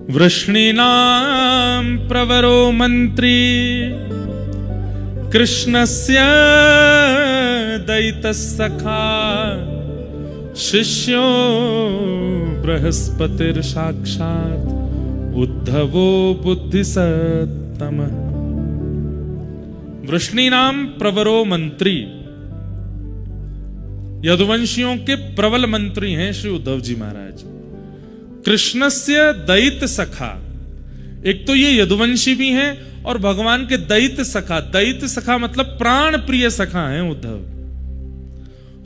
वृष्णीनां प्रवरो मंत्री कृष्णस्य दयितस्सखा शिष्यो बृहस्पतिर्साक्षात् उद्धवो बुद्धिसत्तमः। वृष्णीनां प्रवरो मंत्री, यदुवंशियों के प्रबल मंत्री हैं श्री उद्धव जी महाराज। कृष्णस्य दयित सखा, एक तो ये यदुवंशी भी हैं और भगवान के दयित सखा। दयित सखा मतलब प्राण प्रिय सखा हैं उद्धव।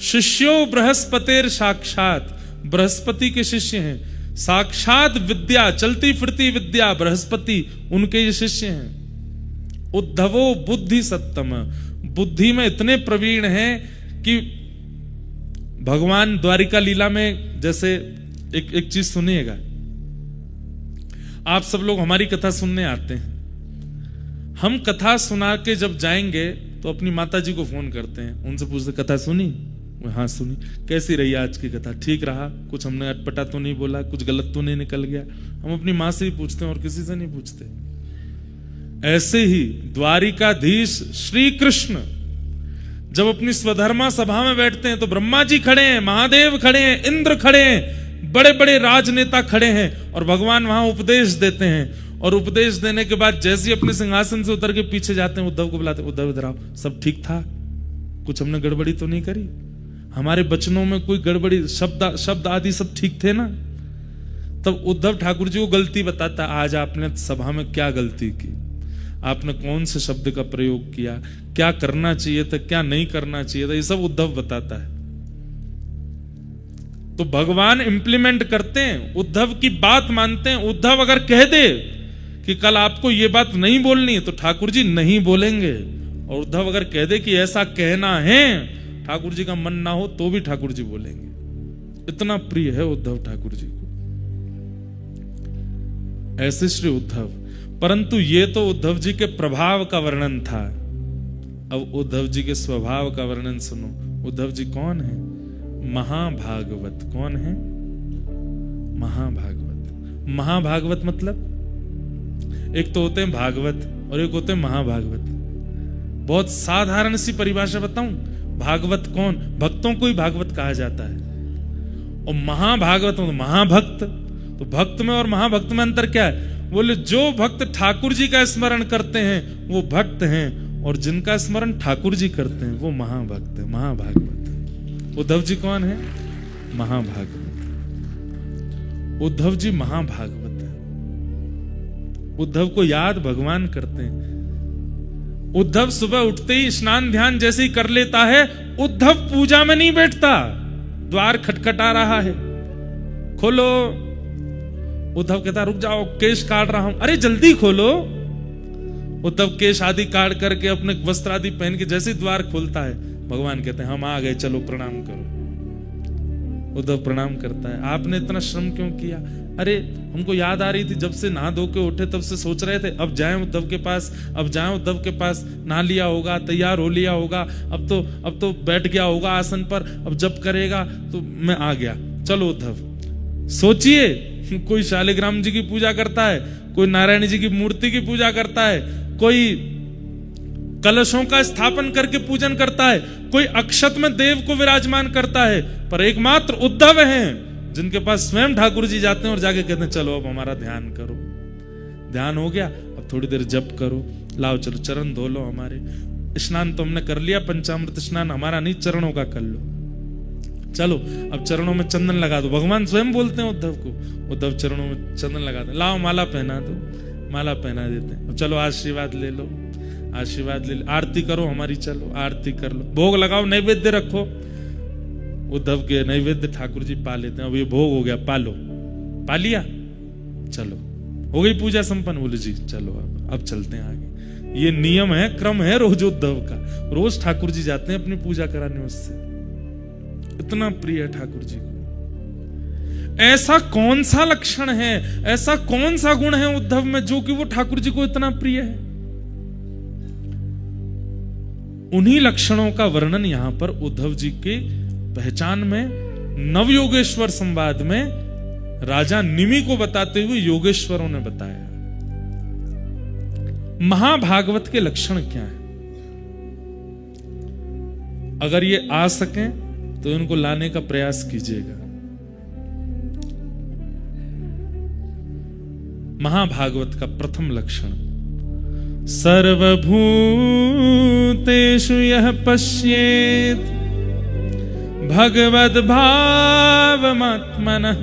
शिष्यो बृहस्पतिर साक्षात, बृहस्पति के शिष्य हैं। साक्षात विद्या, चलती फिरती विद्या, बृहस्पति उनके ये शिष्य हैं। उद्धवो बुद्धि सत्तम, बुद्धि में इतने प्रवीण हैं कि भगवान द्वारिका लीला में जैसे एक चीज सुनिएगा। आप सब लोग हमारी कथा सुनने आते हैं, हम कथा सुना के जब जाएंगे तो अपनी माता जी को फोन करते हैं, उनसे पूछते कथा सुनी? हाँ सुनी। कैसी रही आज की कथा? ठीक रहा? कुछ हमने अटपटा तो नहीं बोला? कुछ गलत तो नहीं निकल गया? हम अपनी माँ से ही पूछते हैं और किसी से नहीं पूछते। ऐसे ही द्वारिकाधीश श्री कृष्ण जब अपनी स्वधर्मा सभा में बैठते हैं तो ब्रह्मा जी खड़े हैं, महादेव खड़े हैं, इंद्र खड़े हैं, बड़े बड़े राजनेता खड़े हैं और भगवान वहां उपदेश देते हैं। और उपदेश देने के बाद जैसे ही अपने सिंहासन से उतर के पीछे जाते हैं, उद्धव को बुलाते हैं, उद्धव इधर आओ, सब ठीक था? कुछ हमने गड़बड़ी तो नहीं करी? हमारे वचनों में कोई गड़बड़ी, शब्द आदि सब ठीक थे ना? तब उद्धव ठाकुर जी को गलती बताता, आज आपने सभा में क्या गलती की, आपने कौन से शब्द का प्रयोग किया, क्या करना चाहिए था, क्या नहीं करना चाहिए था, ये सब उद्धव बताता है। तो भगवान इंप्लीमेंट करते हैं, उद्धव की बात मानते हैं। उद्धव अगर कह दे कि कल आपको ये बात नहीं बोलनी है तो ठाकुर जी नहीं बोलेंगे, और उद्धव अगर कह दे कि ऐसा कहना है, ठाकुर जी का मन ना हो तो भी ठाकुर जी बोलेंगे। इतना प्रिय है उद्धव ठाकुर जी को। ऐसे श्री उद्धव। परंतु ये तो उद्धव जी के प्रभाव का वर्णन था। अब उद्धव जी के स्वभाव का वर्णन सुनो। उद्धव जी कौन है? महाभागवत। कौन है? महाभागवत। महाभागवत मतलब एक तो होते हैं भागवत और एक होते हैं महाभागवत। बहुत साधारण सी परिभाषा बताऊं, भागवत कौन? भक्तों को ही भागवत कहा जाता है। और महाभागवत तो महाभक्त। तो भक्त में और महाभक्त में अंतर क्या है? बोले जो भक्त ठाकुर जी का स्मरण करते हैं वो भक्त हैं, और जिनका स्मरण ठाकुर जी करते हैं वो महाभक्त है, महाभागवत। उद्धव जी कौन है? महाभागवत। उद्धव जी महाभागवत है। उद्धव को याद भगवान करते हैं। उद्धव सुबह उठते ही स्नान ध्यान जैसे ही कर लेता है, उद्धव पूजा में नहीं बैठता। द्वार खटखटा रहा है, खोलो। उद्धव कहता रुक जाओ, केश काट रहा हूं। अरे जल्दी खोलो। उद्धव केश आदि काट करके अपने वस्त्र आदि पहन के जैसे द्वार खोलता है, भगवान कहते हैं हम आ गए, चलो प्रणाम करो। उद्धव प्रणाम करता है। आपने इतना श्रम क्यों किया? अरे हमको याद आ रही थी, जब से नहा धो के उठे तब से सोच रहे थे अब जाएं उद्धव के पास, अब जाएं उद्धव के पास। नहा लिया होगा, तैयार हो लिया होगा, अब तो बैठ गया होगा आसन पर, अब जब करेगा तो मैं आ गया। चलो उद्धव। सोचिए, कोई शालिग्राम जी की पूजा करता है, कोई नारायण जी की मूर्ति की पूजा करता है, कोई कलशों का स्थापन करके पूजन करता है, कोई अक्षत में देव को विराजमान करता है, पर एकमात्र उद्धव हैं जिनके पास स्वयं ठाकुर जी जाते हैं और जाके कहते हैं चलो अब हमारा ध्यान करो। ध्यान हो गया, अब थोड़ी देर जप करो, लाओ चलो चरण धो लो हमारे। स्नान तो हमने कर लिया, पंचामृत स्नान हमारा नहीं, चरणों का कर लो। चलो अब चरणों में चंदन लगा दो। भगवान स्वयं बोलते हैं उद्धव को, उद्धव चरणों में चंदन लगा दो। लाओ माला पहना दो, माला पहना देते हैं। अब चलो आशीर्वाद ले लो, आशीर्वाद ले लो। आरती करो हमारी, चलो आरती कर लो। भोग लगाओ, नैवेद्य रखो। उद्धव के नैवेद्य ठाकुर जी पा लेते हैं। अब ये भोग हो गया, पालो। पा लिया, चलो हो गई पूजा संपन्न। बोले जी चलो अब चलते हैं आगे। ये नियम है, क्रम है रोज उद्धव का। रोज ठाकुर जी जाते हैं अपनी पूजा कराने उससे। इतना प्रिय है ठाकुर जी को। ऐसा कौन सा लक्षण है, ऐसा कौन सा गुण है उद्धव में जो कि वो ठाकुर जी को इतना प्रिय है? उन्हीं लक्षणों का वर्णन यहां पर उद्धव जी के पहचान में नवयोगेश्वर संवाद में राजा निमि को बताते हुए योगेश्वरों ने बताया। महाभागवत के लक्षण क्या हैं? अगर ये आ सकें तो इनको लाने का प्रयास कीजिएगा। महाभागवत का प्रथम लक्षण, सर्वभूतेषु यः पश्येत् भगवद् भावमात्मनः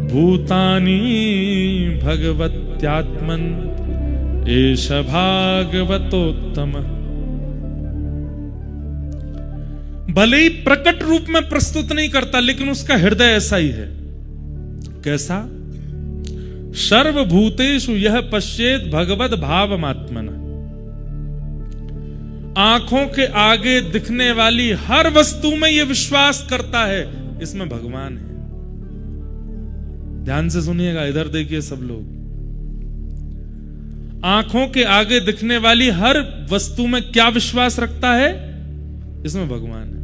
भूतानि भगवत्यात्मन् एष भागवतोत्तमः। भले ही प्रकट रूप में प्रस्तुत नहीं करता, लेकिन उसका हृदय ऐसा ही है। कैसा? सर्वभूतेषु यह पश्येत भगवद भावमात्मना। आंखों के आगे दिखने वाली हर वस्तु में यह विश्वास करता है इसमें भगवान है। ध्यान से सुनिएगा, इधर देखिए सब लोग। आंखों के आगे दिखने वाली हर वस्तु में क्या विश्वास रखता है? इसमें भगवान है।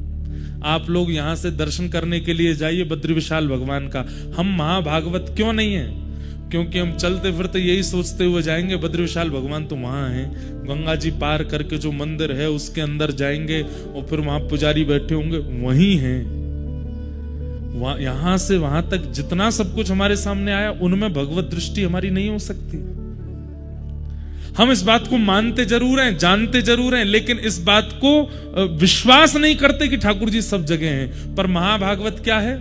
आप लोग यहां से दर्शन करने के लिए जाइए बद्री विशाल भगवान का। हम महाभागवत क्यों नहीं है? क्योंकि हम चलते फिरते यही सोचते हुए जाएंगे बद्री विशाल भगवान तो वहां है। गंगा जी पार करके जो मंदिर है उसके अंदर जाएंगे और फिर वहां पुजारी बैठे होंगे, वहीं हैं। यहां से वहां तक जितना सब कुछ हमारे सामने आया, उनमें भगवत दृष्टि हमारी नहीं हो सकती। हम इस बात को मानते जरूर हैं, जानते जरूर हैं, लेकिन इस बात को विश्वास नहीं करते कि ठाकुर जी सब जगह हैं। पर महाभागवत क्या है?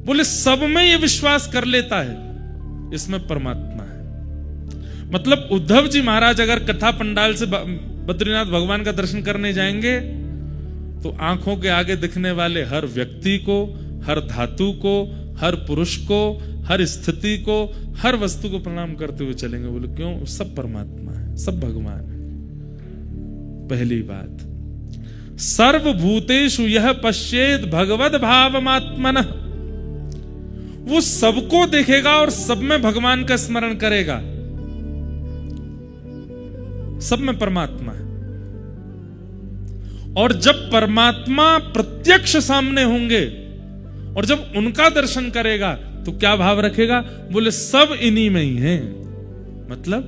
बोले सब में ये विश्वास कर लेता है इसमें परमात्मा है। मतलब उद्धव जी महाराज अगर कथा पंडाल से बद्रीनाथ भगवान का दर्शन करने जाएंगे तो आंखों के आगे दिखने वाले हर व्यक्ति को, हर धातु को, हर पुरुष को, हर स्थिति को, हर वस्तु को प्रणाम करते हुए चलेंगे। बोले क्यों? सब परमात्मा है, सब भगवान है। पहली बात, सर्वभूतेषु यह पश्येत भगवद भावमात्मनः। वो सबको देखेगा और सब में भगवान का स्मरण करेगा। सब में परमात्मा है। और जब परमात्मा प्रत्यक्ष सामने होंगे और जब उनका दर्शन करेगा तो क्या भाव रखेगा? बोले सब इन्हीं में ही हैं। मतलब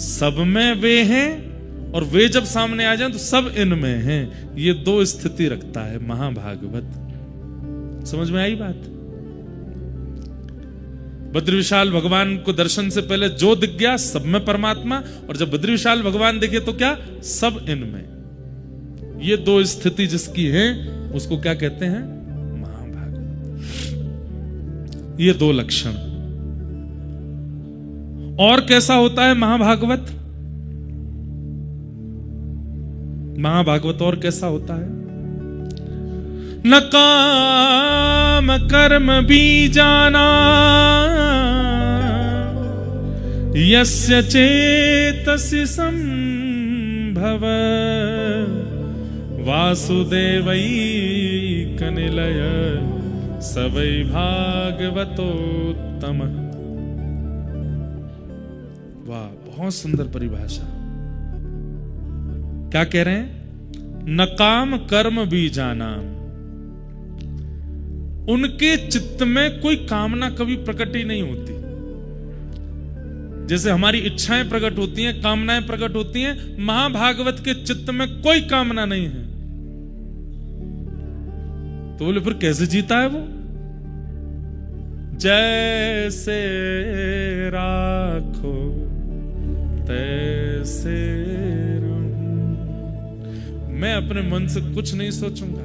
सब में वे हैं और वे जब सामने आ जाएं तो सब इनमें हैं। ये दो स्थिति रखता है महाभागवत। समझ में आई बात? बद्री विशाल भगवान को दर्शन से पहले जो दिख गया सब में परमात्मा, और जब बद्री विशाल भगवान दिखे तो क्या? सब इनमें। ये दो स्थिति जिसकी है उसको क्या कहते हैं? महाभागवत। ये दो लक्षण। और कैसा होता है महाभागवत? महाभागवत और कैसा होता है? न काम कर्म बीजाना यस्य चेतसि संभव वासुदेवैकनिलय स वै भागवतोत्तम। वाह, बहुत सुंदर परिभाषा। क्या कह रहे हैं? न काम कर्म बीजाना। उनके चित्त में कोई कामना कभी प्रकट ही नहीं होती। जैसे हमारी इच्छाएं प्रकट होती हैं, कामनाएं प्रकट होती हैं, महाभागवत के चित्त में कोई कामना नहीं है। तो बोले फिर कैसे जीता है वो? जैसे राखो तैसे रहूं। मैं अपने मन से कुछ नहीं सोचूंगा।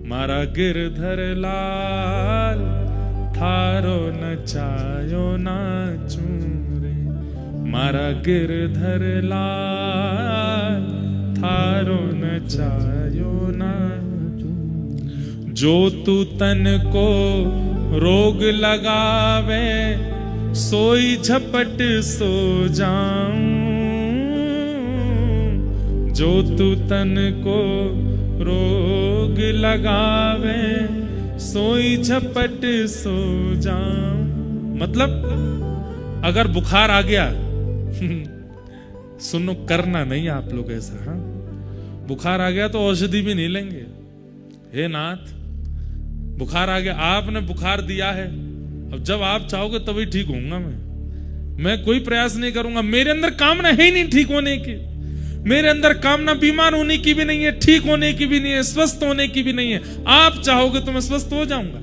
मारा गिरधर लाल थारो नचायो नाचूं रे। मारा गिरधर लाल थारो नचायो नाचूं। जो तू तन को रोग लगावे सोई झपट सो जाऊं। जो तू तन को रोग लगावे सोई झपट सो जाऊं। मतलब अगर बुखार आ गया सुनो, करना नहीं आप लोग ऐसा। हाँ, बुखार आ गया तो औषधि भी नहीं लेंगे। हे नाथ, बुखार आ गया, आपने बुखार दिया है, अब जब आप चाहोगे तभी ठीक होऊंगा मैं कोई प्रयास नहीं करूंगा। मेरे अंदर कामना है ही नहीं ठीक होने की, मेरे अंदर कामना बीमार होने की भी नहीं है, ठीक होने की भी नहीं है, स्वस्थ होने की भी नहीं है। आप चाहोगे तो मैं स्वस्थ हो जाऊंगा।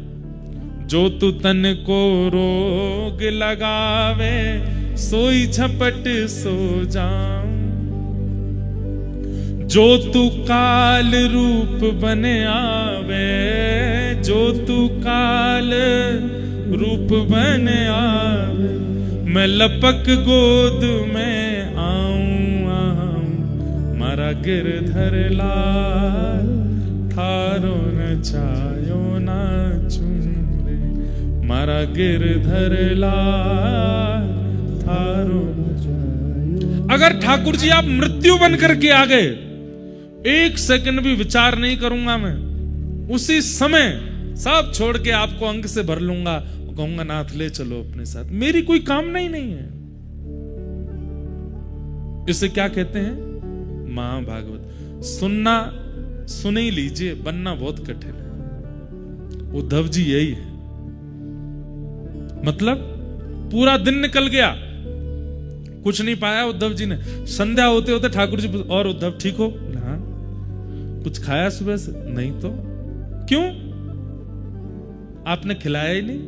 जो तू तन को रोग लगावे सोई झपट सो जाऊं, जो तू काल रूप बने आवे, जो तू काल रूप बने आवे, मैं लपक गोद में आऊं आऊं, मारा गिरधर लाल थारो न चायो ना चुरे, मारा गिरधर लाल थारो न चायो। अगर ठाकुर जी आप मृत्यु बन करके आ गए, एक सेकंड भी विचार नहीं करूंगा मैं, उसी समय सब छोड़ के आपको अंक से भर लूंगा, कहूंगा नाथ ले चलो अपने साथ, मेरी कोई कामना ही नहीं है। इसे क्या कहते हैं? महाभागवत। सुनना सुन ही लीजिए, बनना बहुत कठिन है। उद्धव जी यही है, मतलब पूरा दिन निकल गया, कुछ नहीं पाया उद्धव जी ने। संध्या होते होते ठाकुर जी, और उद्धव ठीक हो? हाँ। कुछ खाया सुबह से? नहीं। तो क्यों? आपने खिलाया ही नहीं।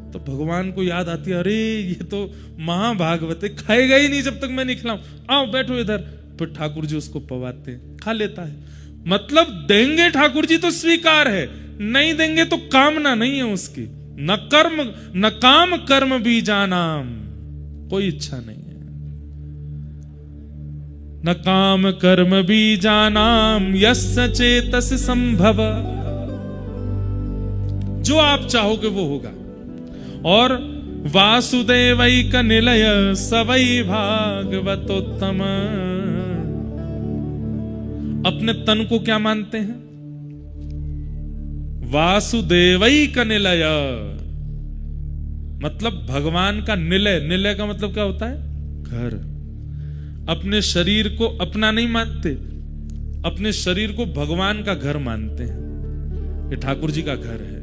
तो भगवान को याद आती है, अरे ये तो महाभागवत है, खाएगा ही नहीं जब तक मैं नहीं खिलाऊं, आओ बैठो इधर। फिर ठाकुर जी उसको पवाते हैं, खा लेता है। मतलब देंगे ठाकुर जी तो स्वीकार है, नहीं देंगे तो कामना नहीं है उसकी। न कर्म न काम कर्म बीजानाम, कोई इच्छा नहीं है। न काम कर्म बीजानाम यस्य चेतस संभव, जो आप चाहोगे वो होगा। और वासुदेवैक निलय सवै भागवतोत्तम, अपने तन को क्या मानते हैं? वासुदेवैक निलय, मतलब भगवान का निलय। निलय का मतलब क्या होता है? घर। अपने शरीर को अपना नहीं मानते, अपने शरीर को भगवान का घर मानते हैं। ये ठाकुर जी का घर है।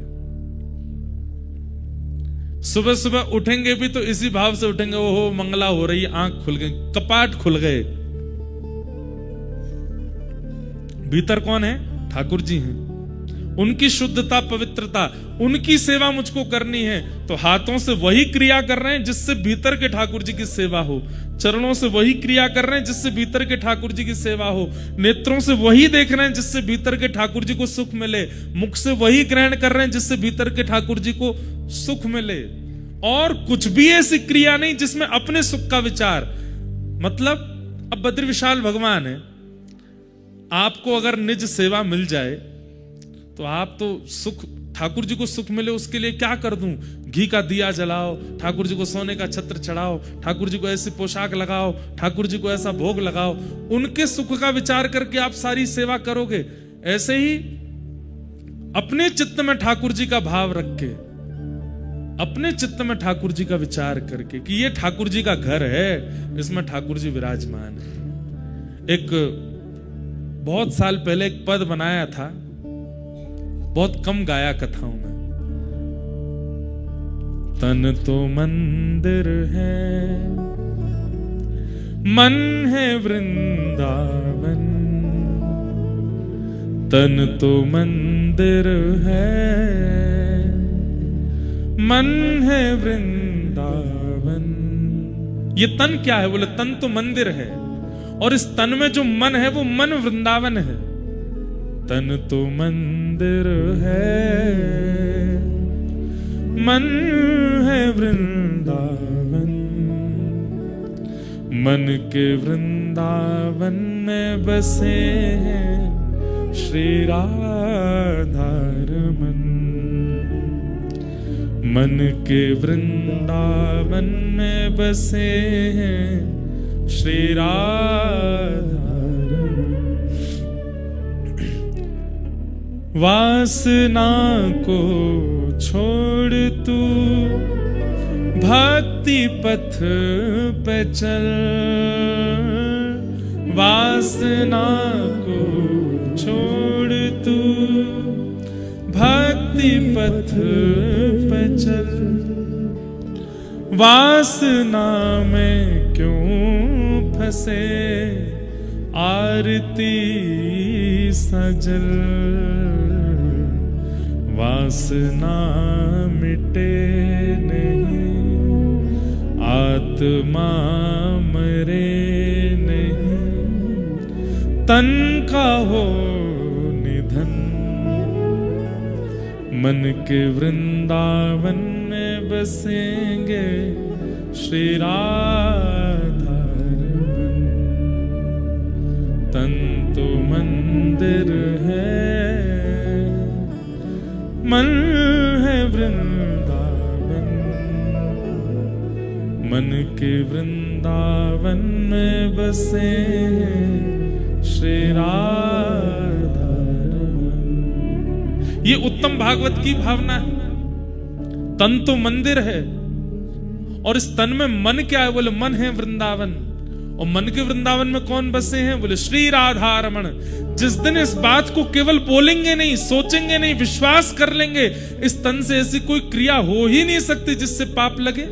सुबह सुबह उठेंगे भी तो इसी भाव से उठेंगे, ओहो मंगला हो रही, आंख खुल गई, कपाट खुल गए। भीतर कौन है? ठाकुर जी हैं। उनकी शुद्धता पवित्रता, उनकी सेवा मुझको करनी है, तो हाथों से वही क्रिया कर रहे हैं जिससे भीतर के ठाकुर जी की सेवा हो, चरणों से वही क्रिया कर रहे हैं जिससे भीतर के ठाकुर जी की सेवा हो, नेत्रों से वही देख रहे हैं जिससे भीतर के ठाकुर जी को सुख मिले, मुख से वही ग्रहण कर रहे हैं जिससे भीतर के ठाकुर जी को सुख मिले। और कुछ भी ऐसी क्रिया नहीं जिसमें अपने सुख का विचार। मतलब अब बद्री विशाल भगवान है, आपको अगर निज सेवा मिल जाए तो आप तो सुख, ठाकुर जी को सुख मिले उसके लिए क्या कर दूं? घी का दिया जलाओ, ठाकुर जी को सोने का छत्र चढ़ाओ, ठाकुर जी को ऐसी पोशाक लगाओ, ठाकुर जी को ऐसा भोग लगाओ, उनके सुख का विचार करके आप सारी सेवा करोगे। ऐसे ही अपने चित्त में ठाकुर जी का भाव रख के, अपने चित्त में ठाकुर जी का विचार करके कि ये ठाकुर जी का घर है, इसमें ठाकुर जी विराजमान है। एक बहुत साल पहले एक पद बनाया था, बहुत कम गाया कथाओं में। तन तो मंदिर है, मन है वृंदावन, तन तो मंदिर है, मन है वृंदावन। ये तन क्या है? बोले तन तो मंदिर है, और इस तन में जो मन है वो मन वृंदावन है। तन तो मंदिर है, मन है वृंदावन, मन के वृंदावन में बसे हैं श्री राधा रमन, मन के वृंदावन में बसे हैं श्री राधा। वासना को छोड़ तू भक्ति पथ पे चल, वासना को छोड़ तू भक्ति पथ पे चल, वासना में क्यों फंसे आरती सजल। वासना मिटे नहीं, आत्मा मरे नहीं, तन का हो निधन। मन के वृंदावन में बसेंगे श्री राधा रमन। तन तो मंदिर है, मन है वृंदावन। मन के वृंदावन में बसे श्री राधा रमन। ये उत्तम भागवत की भावना है। तन तो मंदिर है और इस तन में मन क्या है? बोले मन है वृंदावन। और मन के वृंदावन में कौन बसे हैं? बोले श्री राधा रमण। जिस दिन इस बात को केवल बोलेंगे नहीं, सोचेंगे नहीं, विश्वास कर लेंगे, इस तन से ऐसी कोई क्रिया हो ही नहीं सकती जिससे पाप लगे।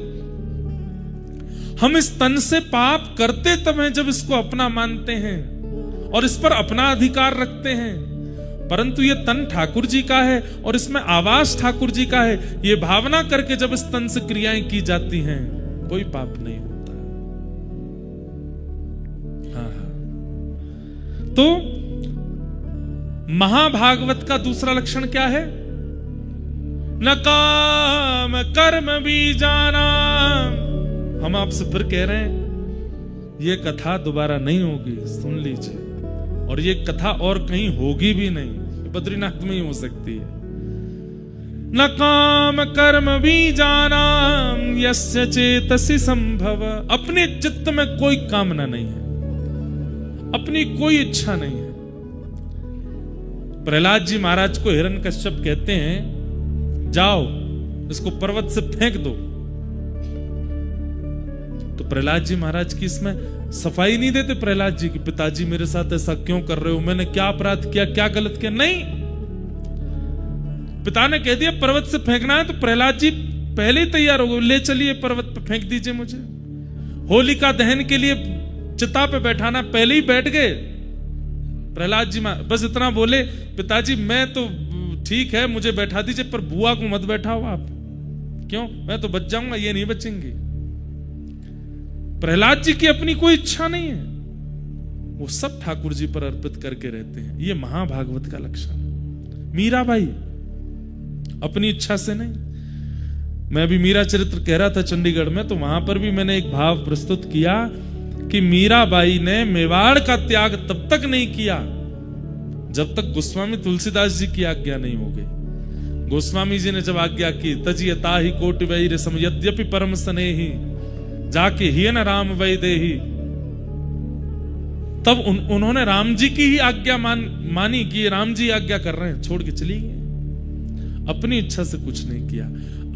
हम इस तन से पाप करते तब हैं जब इसको अपना मानते हैं और इस पर अपना अधिकार रखते हैं। परंतु ये तन ठाकुर जी का है और इसमें आवास ठाकुर जी का है, ये भावना करके जब इस तन से क्रियाएं की जाती हैं, कोई पाप नहीं होता। तो महाभागवत का दूसरा लक्षण क्या है? न काम कर्म भी जाना। हम आपसे फिर कह रहे हैं, ये कथा दोबारा नहीं होगी, सुन लीजिए। और ये कथा और कहीं होगी भी नहीं, बद्रीनाथ में ही हो सकती है। न काम कर्म भी जाना यस्य चेतसि संभव। अपने चित्त में कोई कामना नहीं है, अपनी कोई इच्छा नहीं है। प्रहलाद जी महाराज को हिरण्यकश्यप कहते हैं, जाओ इसको पर्वत से फेंक दो। तो प्रहलाद जी महाराज की इसमें सफाई नहीं देते। प्रहलाद जी की, पिताजी मेरे साथ ऐसा क्यों कर रहे हो, मैंने क्या अपराध किया, क्या गलत किया? नहीं, पिता ने कह दिया पर्वत से फेंकना है, तो प्रहलाद जी पहले ही तैयार हो गए, ले चलिए पर्वत पे फेंक दीजिए मुझे। होलिका दहन के लिए चिता पे बैठाना, पहले ही बैठ गए प्रहलाद जी। बस इतना बोले, पिताजी मैं तो ठीक है मुझे बैठा दीजिए, पर बुआ को मत बैठाओ आप। क्यों? मैं तो बच जाऊंगा, ये नहीं बचेंगी। प्रहलाद जी की अपनी कोई इच्छा नहीं है, वो सब ठाकुर जी पर अर्पित करके रहते हैं। ये महाभागवत का लक्षण। मीराबाई अपनी इच्छा से नहीं। मैं अभी मीरा चरित्र कह रहा था चंडीगढ़ में, तो वहां पर भी मैंने एक भाव प्रस्तुत किया कि मीराबाई ने मेवाड़ का त्याग तब तक नहीं किया जब तक गोस्वामी तुलसीदास जी की आज्ञा नहीं हो गई। गोस्वामी जी ने जब आज्ञा की, तजियता ही कोटि वही रसम यद्यपि परम स्नेही जाके ही न राम वै देही, तब उन्होंने राम जी की ही आज्ञा मानी कि राम जी आज्ञा कर रहे हैं, छोड़ के चली गई। अपनी इच्छा से कुछ नहीं किया।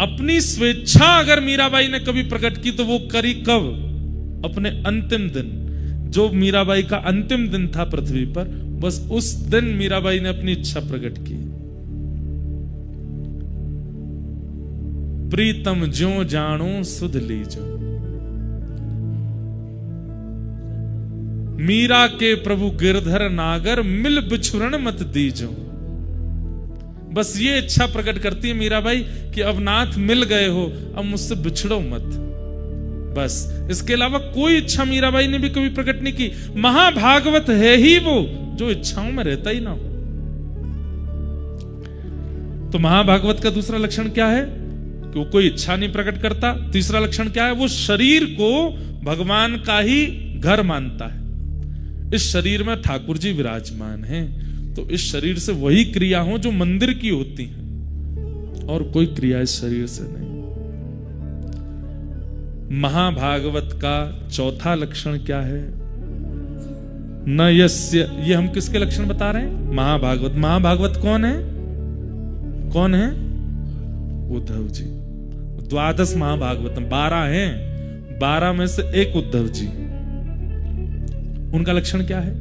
अपनी स्वेच्छा अगर मीराबाई ने कभी प्रकट की तो वो करी कब? अपने अंतिम दिन, जो मीराबाई का अंतिम दिन था पृथ्वी पर, बस उस दिन मीराबाई ने अपनी इच्छा प्रकट की। प्रीतम ज्यों जानो सुध लीजो, मीरा के प्रभु गिरधर नागर मिल बिछुरन मत दीजो। बस ये इच्छा प्रकट करती है मीराबाई कि अब नाथ मिल गए हो, अब मुझसे बिछड़ो मत। बस इसके अलावा कोई इच्छा मीराबाई ने भी कभी प्रकट नहीं की। महाभागवत है ही वो जो इच्छाओं में रहता ही ना हो। तो महाभागवत का दूसरा लक्षण क्या है? कि वो कोई इच्छा नहीं प्रकट करता। तीसरा लक्षण क्या है? वो शरीर को भगवान का ही घर मानता है। इस शरीर में ठाकुर जी विराजमान हैं, तो इस शरीर से वही क्रिया हो जो मंदिर की होती है, और कोई क्रिया इस शरीर से नहीं। महाभागवत का चौथा लक्षण क्या है? न यस्य। ये हम किसके लक्षण बता रहे हैं? महाभागवत। महाभागवत कौन है? कौन है? उद्धव जी। द्वादश महाभागवतम 12 हैं, 12 में से एक उद्धव जी। उनका लक्षण क्या है?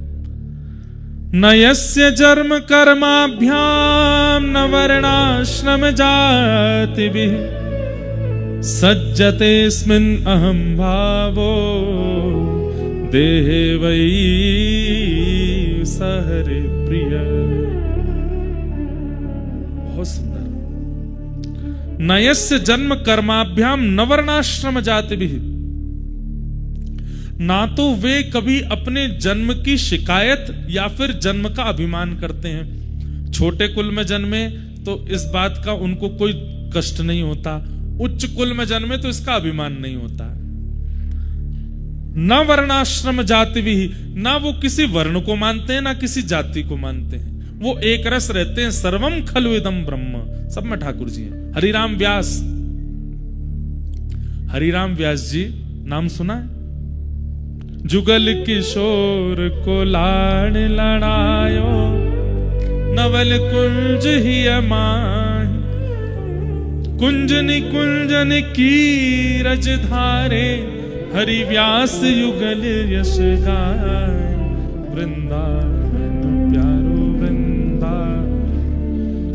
न यस्य जन्म कर्माभ्याम न वर्णाश्रम जातिभिः सज्जतेऽस्मिन् अहं भावो देहे वै सहरे प्रिय। बहुत सुंदर। न यस्य जन्म कर्माभ्याम न वर्णाश्रम जातिभिः, ना तो वे कभी अपने जन्म की शिकायत या फिर जन्म का अभिमान करते हैं। छोटे कुल में जन्मे तो इस बात का उनको कोई कष्ट नहीं होता, उच्च कुल में जन्मे तो इसका अभिमान नहीं होता। न वर्णाश्रम जाति भी, ना वो किसी वर्ण को मानते हैं ना किसी जाति को मानते हैं, वो एक रस रहते हैं। सर्वम खलु इदं ब्रह्म, सब में ठाकुर जी हैं। हरिराम व्यास, हरिराम व्यास जी नाम सुना है? जुगल किशोर को लाड़ लड़ायो नवल कुंज ही अमाय, कुंजन कुंजन की रज धारे हरि व्यास युगल यश गाय। वृंदावन प्यारो वृंदा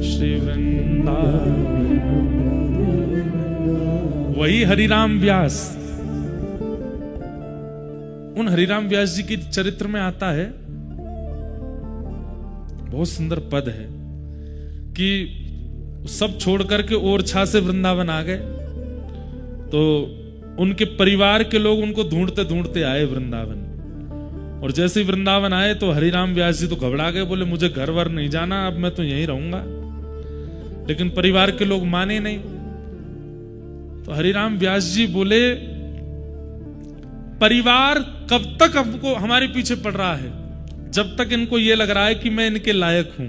श्री वृंदावन, वही हरिराम व्यास। उन हरिराम व्यास जी की चरित्र में आता है, बहुत सुंदर पद है कि सब छोड़ करके ओरछा से वृंदावन आ गए, तो उनके परिवार के लोग उनको ढूंढते ढूंढते आए वृंदावन। और जैसे ही वृंदावन आए तो हरिराम व्यास जी तो घबरा गए, बोले मुझे घर वर नहीं जाना, अब मैं तो यहीं रहूंगा। लेकिन परिवार के लोग माने नहीं। तो हरिराम व्यास जी बोले, परिवार कब तक हमको हमारे पीछे पड़ रहा है? जब तक इनको ये लग रहा है कि मैं इनके लायक हूं।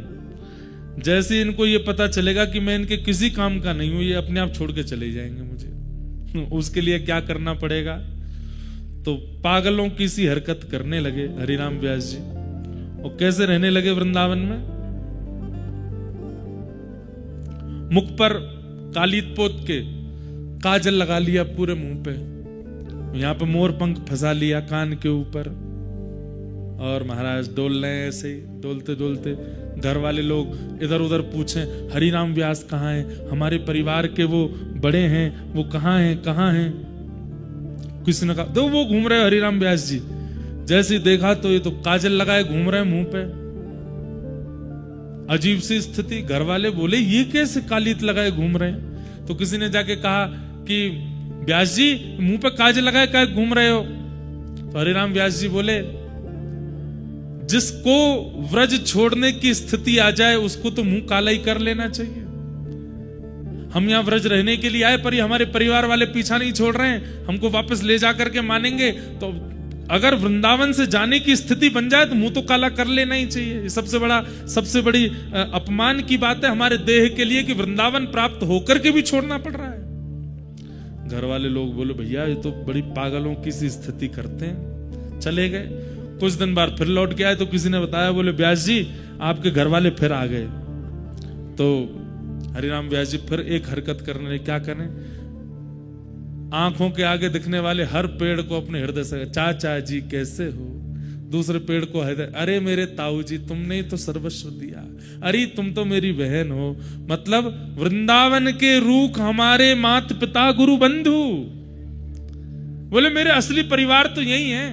जैसे इनको ये पता चलेगा कि मैं इनके किसी काम का नहीं हूं, ये अपने आप छोड़ के चले जाएंगे मुझे। उसके लिए क्या करना पड़ेगा? तो पागलों की सी हरकत करने लगे हरिराम व्यास जी। और कैसे रहने लगे वृंदावन में? मुख पर कालीत पोत के काजल लगा लिया पूरे मुंह पे, यहां पे मोर पंख फंसा लिया कान के ऊपर, और महाराज डोल रहे हैं। ऐसे ही डोलते डोलते घर वाले लोग इधर उधर पूछें, हरिराम व्यास कहाँ हैं? हमारे परिवार के वो बड़े हैं, वो कहाँ हैं, कहाँ हैं? किसी ने कहा दो वो घूम रहे हरिराम व्यास जी। जैसे देखा तो ये तो काजल लगाए घूम रहे मुंह पे। अजीब सी स्थिति। घर वाले बोले ये कैसे कालीत लगाए घूम रहे हैं? तो किसी ने जाके कहा कि व्यास जी मुंह पे काजल लगाए क्या घूम रहे हो? तो हरिराम व्यास जी बोले, जिसको व्रज छोड़ने की स्थिति आ जाए उसको तो मुंह काला ही कर लेना चाहिए। हम यहां व्रज रहने के लिए आए, पर ये हमारे परिवार वाले पीछा नहीं छोड़ रहे हैं, हमको वापस ले जा करके मानेंगे। तो अगर वृंदावन से जाने की स्थिति बन जाए तो मुंह तो काला कर लेना ही चाहिए। ये सबसे बड़ी अपमान की बात है हमारे देह के लिए कि वृंदावन प्राप्त होकर के भी छोड़ना पड़ रहा है। घर वाले लोग बोले भैया ये तो बड़ी पागलों की सी स्थिति करते हैं। चले गए। कुछ दिन बाद फिर लौट के आए तो किसी ने बताया, बोले व्यास जी आपके घर वाले फिर आ गए। तो हरिराम व्यास जी फिर एक हरकत करने लगे। क्या करें? आंखों के आगे दिखने वाले हर पेड़ को अपने हृदय से, चाचा जी कैसे हो? दूसरे पेड़ को हृदय, अरे मेरे ताऊ जी तुमने ही तो सर्वस्व दिया, अरे तुम तो मेरी बहन हो। मतलब वृंदावन के रूख हमारे माता पिता गुरु बंधु। बोले मेरे असली परिवार तो यही है।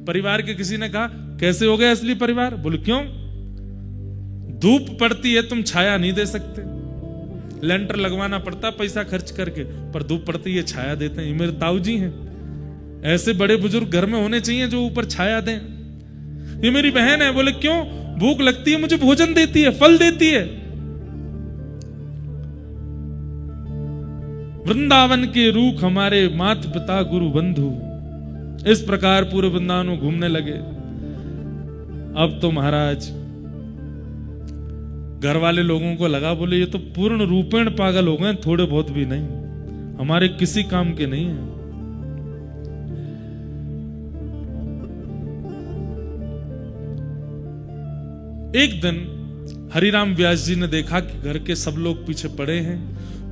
परिवार के किसी ने कहा कैसे हो गए असली परिवार? बोले क्यों? धूप पड़ती है तुम छाया नहीं दे सकते, लेंटर लगवाना पड़ता पैसा खर्च करके, पर धूप पड़ती है छाया देते हैं। ये मेरे ताऊ जी हैं। ऐसे बड़े बुजुर्ग घर में होने चाहिए जो ऊपर छाया दें। ये मेरी बहन है। बोले क्यों? भूख लगती है मुझे भोजन देती है, फल देती है। वृंदावन के रूख हमारे माता पिता गुरु बंधु। इस प्रकार पूरे वृंदावन में घूमने लगे। अब तो महाराज घर वाले लोगों को लगा, बोले ये तो पूर्ण रूपेण पागल हो गए, थोड़े बहुत भी नहीं, हमारे किसी काम के नहीं है। एक दिन हरिराम व्यास जी ने देखा कि घर के सब लोग पीछे पड़े हैं,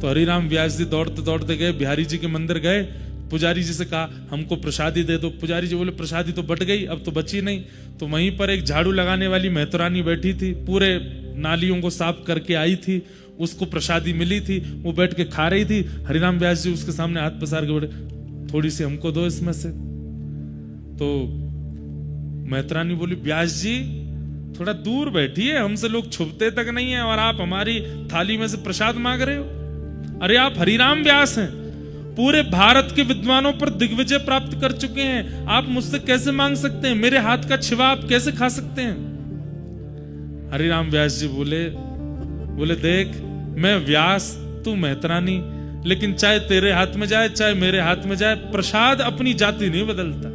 तो हरिराम व्यास जी दौड़ते दौड़ते गए, बिहारी जी के मंदिर गए, पुजारी जी से कहा हमको प्रसादी दे दो। पुजारी जी बोले प्रसादी तो बट गई, अब तो बची नहीं। तो वहीं पर एक झाड़ू लगाने वाली महतरानी बैठी थी, पूरे नालियों को साफ करके आई थी, उसको प्रसादी मिली थी, वो बैठ के खा रही थी। हरिराम व्यास जी उसके सामने हाथ पसार के बैठे, थोड़ी सी हमको दो इसमें से। तो महतरानी बोली व्यास जी थोड़ा दूर बैठिए, हमसे लोग छुपते तक नहीं है और आप हमारी थाली में से प्रसाद मांग रहे हो। अरे आप हरिराम व्यास हैं, पूरे भारत के विद्वानों पर दिग्विजय प्राप्त कर चुके हैं, आप मुझसे कैसे मांग सकते हैं? मेरे हाथ का छिवा आप कैसे खा सकते हैं? हरिराम व्यास जी बोले देख मैं व्यास तू महतरानी, लेकिन चाहे तेरे हाथ में जाए चाहे मेरे हाथ में जाए, प्रसाद अपनी जाति नहीं बदलता।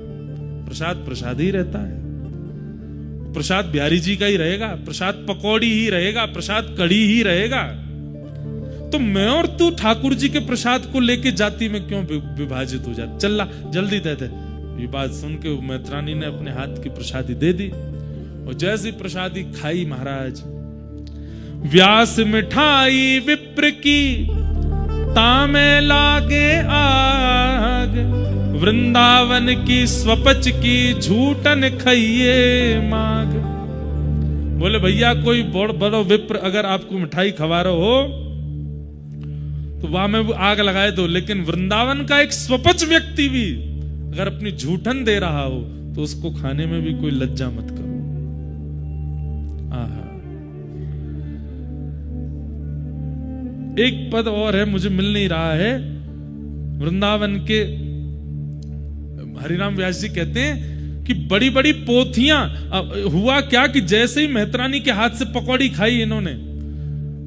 प्रसाद प्रसाद ही रहता है। प्रसाद बिहारी जी का ही रहेगा, प्रसाद पकौड़ी ही रहेगा, प्रसाद कड़ी ही रहेगा। तो मैं और तू ठाकुर जी के प्रसाद को लेके जाति में क्यों विभाजित हो जाते? चल जल्दी दे दे। ये बात सुन के मैत्रानी ने अपने हाथ की प्रसादी दे दी और जैसी प्रसादी खाई महाराज, व्यास मिठाई विप्र की तामे लागे आग, वृंदावन की स्वपच की झूठन खाइए माग। बोले भैया कोई बड़ो विप्र अगर आपको मिठाई खवा रहा हो तो वहां में आग लगाए दो, लेकिन वृंदावन का एक स्वपच व्यक्ति भी अगर अपनी झूठन दे रहा हो तो उसको खाने में भी कोई लज्जा मत करो। आहा, एक पद और है, मुझे मिल नहीं रहा है। वृंदावन के हरिराम व्यास जी कहते हैं कि बड़ी बड़ी पोथियां, हुआ क्या कि जैसे ही महतरानी के हाथ से पकौड़ी खाई इन्होंने,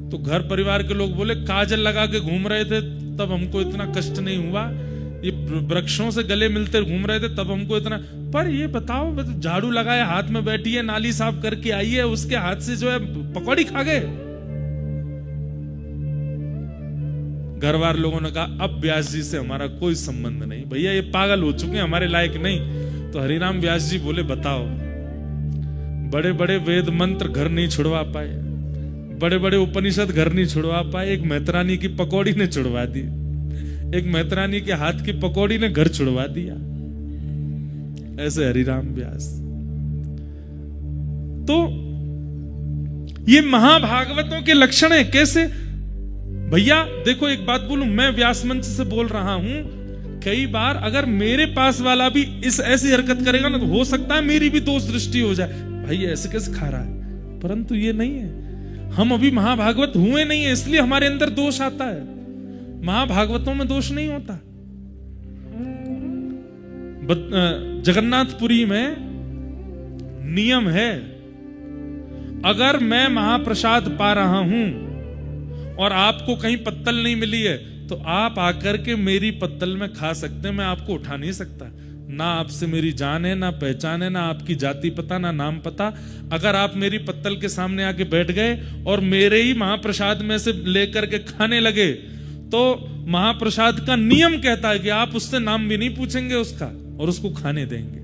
तो घर परिवार के लोग बोले काजल लगा के घूम रहे थे तब हमको इतना कष्ट नहीं हुआ, ये वृक्षों से गले मिलते घूम रहे थे तब हमको इतना। पर ये बताओ, झाड़ू लगाए हाथ में बैठी है, नाली साफ करके आई है, उसके हाथ से जो है पकौड़ी खा गए। घरवार लोगों ने कहा अब व्यास जी से हमारा कोई संबंध नहीं, भैया ये पागल हो चुके हैं, हमारे लायक नहीं। तो हरिराम व्यास जी बोले बताओ, बड़े बड़े वेद मंत्र घर नहीं छुड़वा पाए, बड़े बड़े उपनिषद घर नहीं छुड़वा पाए, एक महतरानी की पकौड़ी ने छुड़वा दी, एक महतरानी के हाथ की पकौड़ी ने घर छुड़वा दिया। ऐसे हरिराम व्यास। तो ये महाभागवतों के लक्षण है। कैसे भैया देखो, एक बात बोलूं, मैं व्यास मंच से बोल रहा हूं, कई बार अगर मेरे पास वाला भी इस ऐसी हरकत करेगा ना तो हो सकता है मेरी भी दोष दृष्टि हो जाए, भाई ऐसे कैसे खा रहा है। परंतु ये नहीं है, हम अभी महाभागवत हुए नहीं है इसलिए हमारे अंदर दोष आता है। महाभागवतों में दोष नहीं होता। जगन्नाथपुरी में नियम है, अगर मैं महाप्रसाद पा रहा हूं और आपको कहीं पत्तल नहीं मिली है तो आप आकर के मेरी पत्तल में खा सकते हैं, मैं आपको उठा नहीं सकता। ना आपसे मेरी जान है, ना पहचान है, ना आपकी जाति पता, ना नाम पता। अगर आप मेरी पत्तल के सामने आके बैठ गए और मेरे ही महाप्रसाद में से लेकर के खाने लगे तो महाप्रसाद का नियम कहता है कि आप उससे नाम भी नहीं पूछेंगे उसका और उसको खाने देंगे।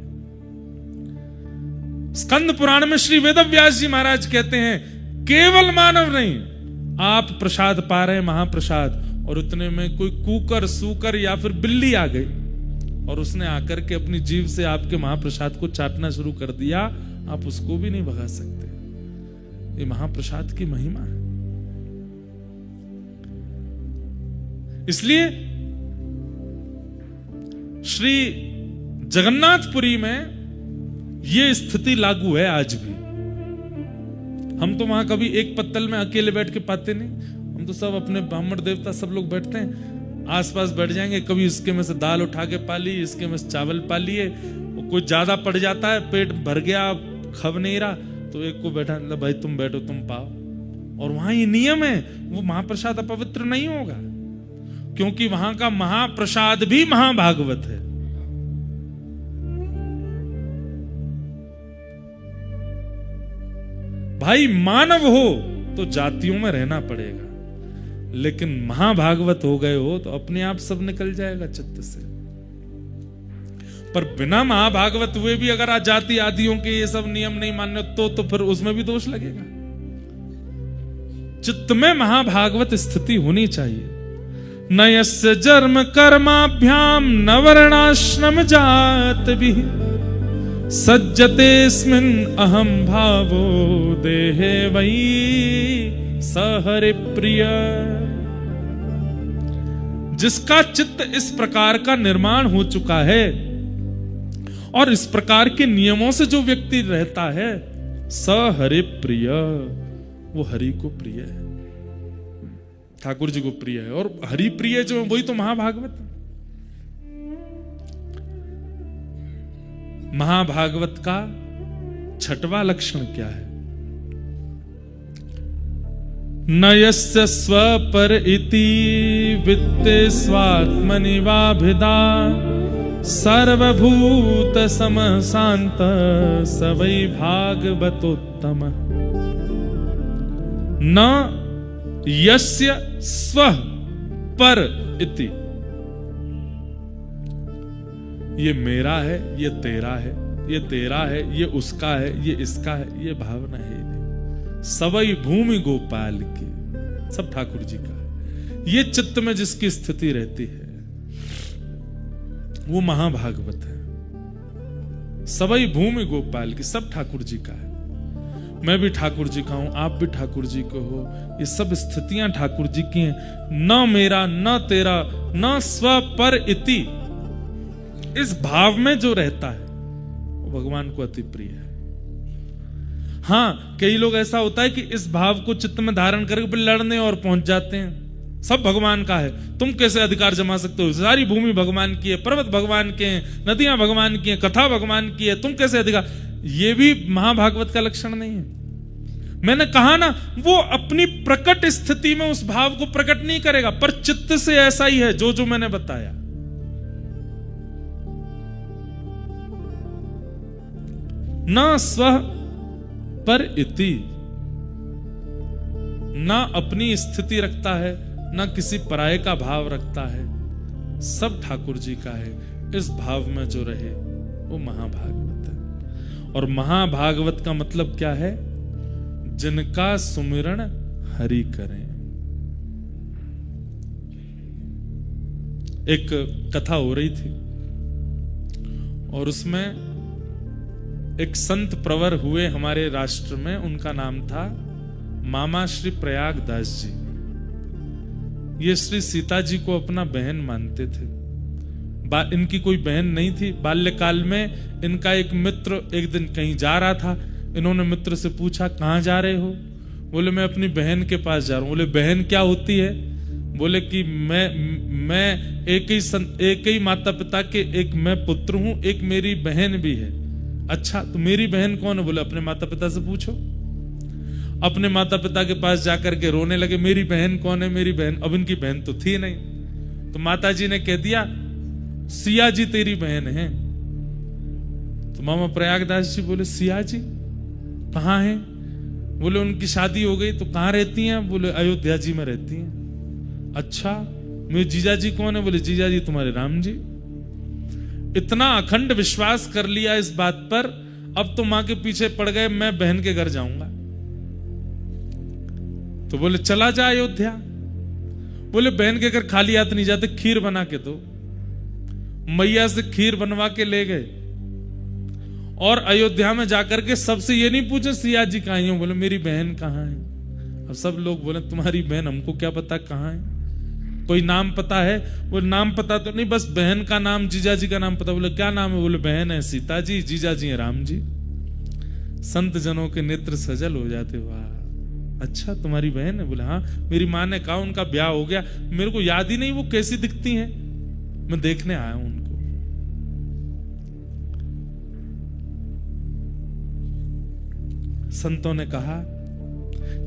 स्कंद पुराण में श्री वेदव्यास जी महाराज कहते हैं केवल मानव नहीं, आप प्रसाद पा रहे हैं महाप्रसाद, और उतने में कोई कुकर सूकर या फिर बिल्ली आ गई और उसने आकर के अपनी जीभ से आपके महाप्रसाद को चाटना शुरू कर दिया, आप उसको भी नहीं भगा सकते। ये महाप्रसाद की महिमा है। इसलिए श्री जगन्नाथपुरी में यह स्थिति लागू है आज भी। हम तो वहां कभी एक पत्तल में अकेले बैठ के पाते नहीं, हम तो सब अपने ब्राह्मण देवता सब लोग बैठते हैं, आसपास बैठ जाएंगे। कभी इसके में से दाल उठा के पा ली, इसके में से चावल पा लिए, कोई ज्यादा पड़ जाता है, पेट भर गया, खब नहीं रहा, तो एक को बैठा, भाई तुम बैठो तुम पाओ। और वहां ये नियम है, वो महाप्रसाद अपवित्र नहीं होगा, क्योंकि वहां का महाप्रसाद भी महाभागवत है। भाई मानव हो तो जातियों में रहना पड़ेगा, लेकिन महाभागवत हो गए हो तो अपने आप सब निकल जाएगा चित्त से। पर बिना महाभागवत हुए भी अगर जाति आदियों के ये सब नियम नहीं मान्य तो फिर उसमें भी दोष लगेगा। चित्त में महाभागवत स्थिति होनी चाहिए। न यस्य जन्म कर्माभ्याम न वर्णाश्रम जातभिः सज्जतेऽस्मिन् अहं भावो देहे वै स हरिप्रिय। जिसका चित्त इस प्रकार का निर्माण हो चुका है और इस प्रकार के नियमों से जो व्यक्ति रहता है, स हरिप्रिय, वो हरि को प्रिय है, ठाकुर जी को प्रिय है। और हरि प्रिय जो वही तो महाभागवत है। महाभागवत का छठवां लक्षण क्या है? न यस्य स्वपर इति वित्ते स्वात्मनि वाभिदा सर्वभूत समशांत स वै भागवतोत्तम। न यस्य स्व पर इति, ये मेरा है, ये तेरा है, ये तेरा है, ये उसका है, ये इसका है, ये भावना है नहीं। सवई भूमि गोपाल की, सब ठाकुर जी का है। ये चित्त में जिसकी स्थिति रहती है वो महाभागवत है। सवई भूमि गोपाल की, सब ठाकुर जी का है। मैं भी ठाकुर जी का हूं, आप भी ठाकुर जी के हो, ये सब स्थितियां ठाकुर जी की हैं। न मेरा न तेरा न स्व पर इति, इस भाव में जो रहता है वो भगवान को अति प्रिय है। हां, कई लोग ऐसा होता है कि इस भाव को चित्त में धारण करके लड़ने और पहुंच जाते हैं। सब भगवान का है, तुम कैसे अधिकार जमा सकते हो? सारी भूमि भगवान की है, पर्वत भगवान के हैं, नदियां भगवान की हैं, कथा भगवान की है, तुम कैसे अधिकार? ये भी महाभागवत का लक्षण नहीं है। मैंने कहा ना, वो अपनी प्रकट स्थिति में उस भाव को प्रकट नहीं करेगा, पर चित्त से ऐसा ही है जो मैंने बताया। न स्व पर इति, ना अपनी स्थिति रखता है, ना किसी पराये का भाव रखता है, सब ठाकुर जी का है। इस भाव में जो रहे वो महाभागवत है। और महाभागवत का मतलब क्या है? जिनका सुमिरन हरि करें। एक कथा हो रही थी और उसमें एक संत प्रवर हुए हमारे राष्ट्र में, उनका नाम था मामा श्री प्रयागदास जी। ये श्री सीता जी को अपना बहन मानते थे। इनकी कोई बहन नहीं थी। बाल्यकाल में इनका एक मित्र एक दिन कहीं जा रहा था। इन्होंने मित्र से पूछा, कहां जा रहे हो? बोले, मैं अपनी बहन के पास जा रहा हूं। बोले, बहन क्या होती है? बोले कि मैं एक ही माता पिता के, एक मैं पुत्र हूं, एक मेरी बहन भी है। अच्छा, तो मेरी बहन कौन है? बोले, अपने माता पिता से पूछो। अपने माता पिता के पास जाकर के रोने लगे, मेरी बहन कौन है? मेरी बहन। अब इनकी बहन तो थी नहीं। तो माता जी ने कह दिया, सिया जी तेरी बहन है। तो मामा प्रयागदास जी बोले, सिया जी कहाँ है? बोले, उनकी शादी हो गई। तो कहाँ रहती हैं? बोले, अयोध्या जी में रहती हैं। अच्छा, मेरे जीजा जी कौन है? बोले, जीजा जी तुम्हारे राम जी। इतना अखंड विश्वास कर लिया इस बात पर, अब तो मां के पीछे पड़ गए, मैं बहन के घर जाऊंगा। तो बोले, चला जा अयोध्या। बोले, बहन के घर खाली हाथ नहीं जाते, खीर बना के दो। मैया से खीर बनवा के ले गए और अयोध्या में जाकर के सबसे ये नहीं पूछे सिया जी कहाँ हैं? बोले, मेरी बहन कहाँ है? अब सब लोग बोले, तुम्हारी बहन हमको क्या पता कहाँ है? कोई नाम पता है? वो नाम पता तो नहीं, बस बहन का नाम, जीजा जी का नाम पता। बोले, क्या नाम है? बोले, बहन है सीता जी, जीजा जी है राम जी। संत जनों के नेत्र सजल हो जाते। वाह, अच्छा तुम्हारी बहन है? बोले, हाँ। मेरी माँ ने कहा उनका ब्याह हो गया, मेरे को याद ही नहीं वो कैसी दिखती हैं, मैं देखने आया हूं उनको। संतों ने कहा,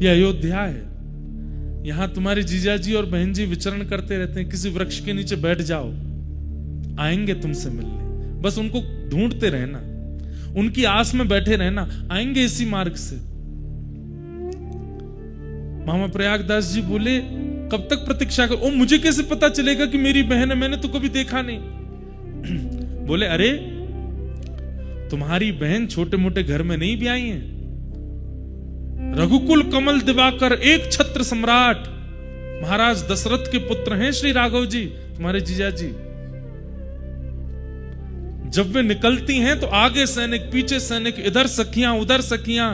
यह अयोध्या है, यहां तुम्हारे जीजा जी और बहन जी विचरण करते रहते हैं। किसी वृक्ष के नीचे बैठ जाओ, आएंगे तुमसे मिलने। बस उनको ढूंढते रहना, उनकी आस में बैठे रहना, आएंगे इसी मार्ग से। मामा प्रयागदास जी बोले, कब तक प्रतीक्षा कर? ओ, मुझे कैसे पता चलेगा कि मेरी बहन है? मैंने तो कभी देखा नहीं। बोले, अरे तुम्हारी बहन छोटे मोटे घर में नहीं भी आई है? रघुकुल कमल दिवाकर, एक छत्र सम्राट, महाराज दशरथ के पुत्र हैं श्री राघव जी, तुम्हारे जीजा जी। जब वे निकलती हैं तो आगे सैनिक, पीछे सैनिक, इधर सखियां, उधर सखियां,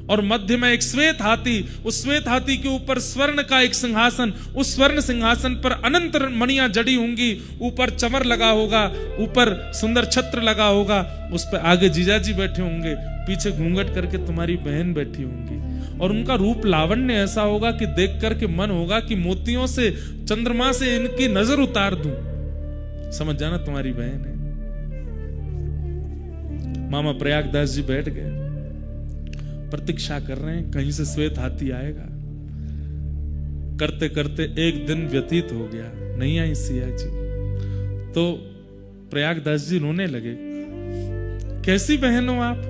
और मध्य में एक श्वेत हाथी। उस श्वेत हाथी के ऊपर स्वर्ण का एक सिंहासन, उस स्वर्ण सिंहासन पर अनंत मणियां जड़ी होंगी, ऊपर चमर लगा होगा, ऊपर सुंदर छत्र लगा होगा, उस पर आगे जीजाजी बैठे होंगे, पीछे घूंघट करके तुम्हारी बहन बैठी होंगी। और उनका रूप लावण्य ऐसा होगा कि देख करके मन होगा कि मोतियों से, चंद्रमा से इनकी नजर उतार दूं। समझ जाना तुम्हारी बहन है। मामा प्रयागदास जी बैठ गए, प्रतीक्षा कर रहे हैं कहीं से श्वेत हाथी आएगा। करते करते एक दिन व्यतीत हो गया, नहीं आई सिया जी। तो प्रयागदास जी रोने लगे। कैसी बहन हो आप?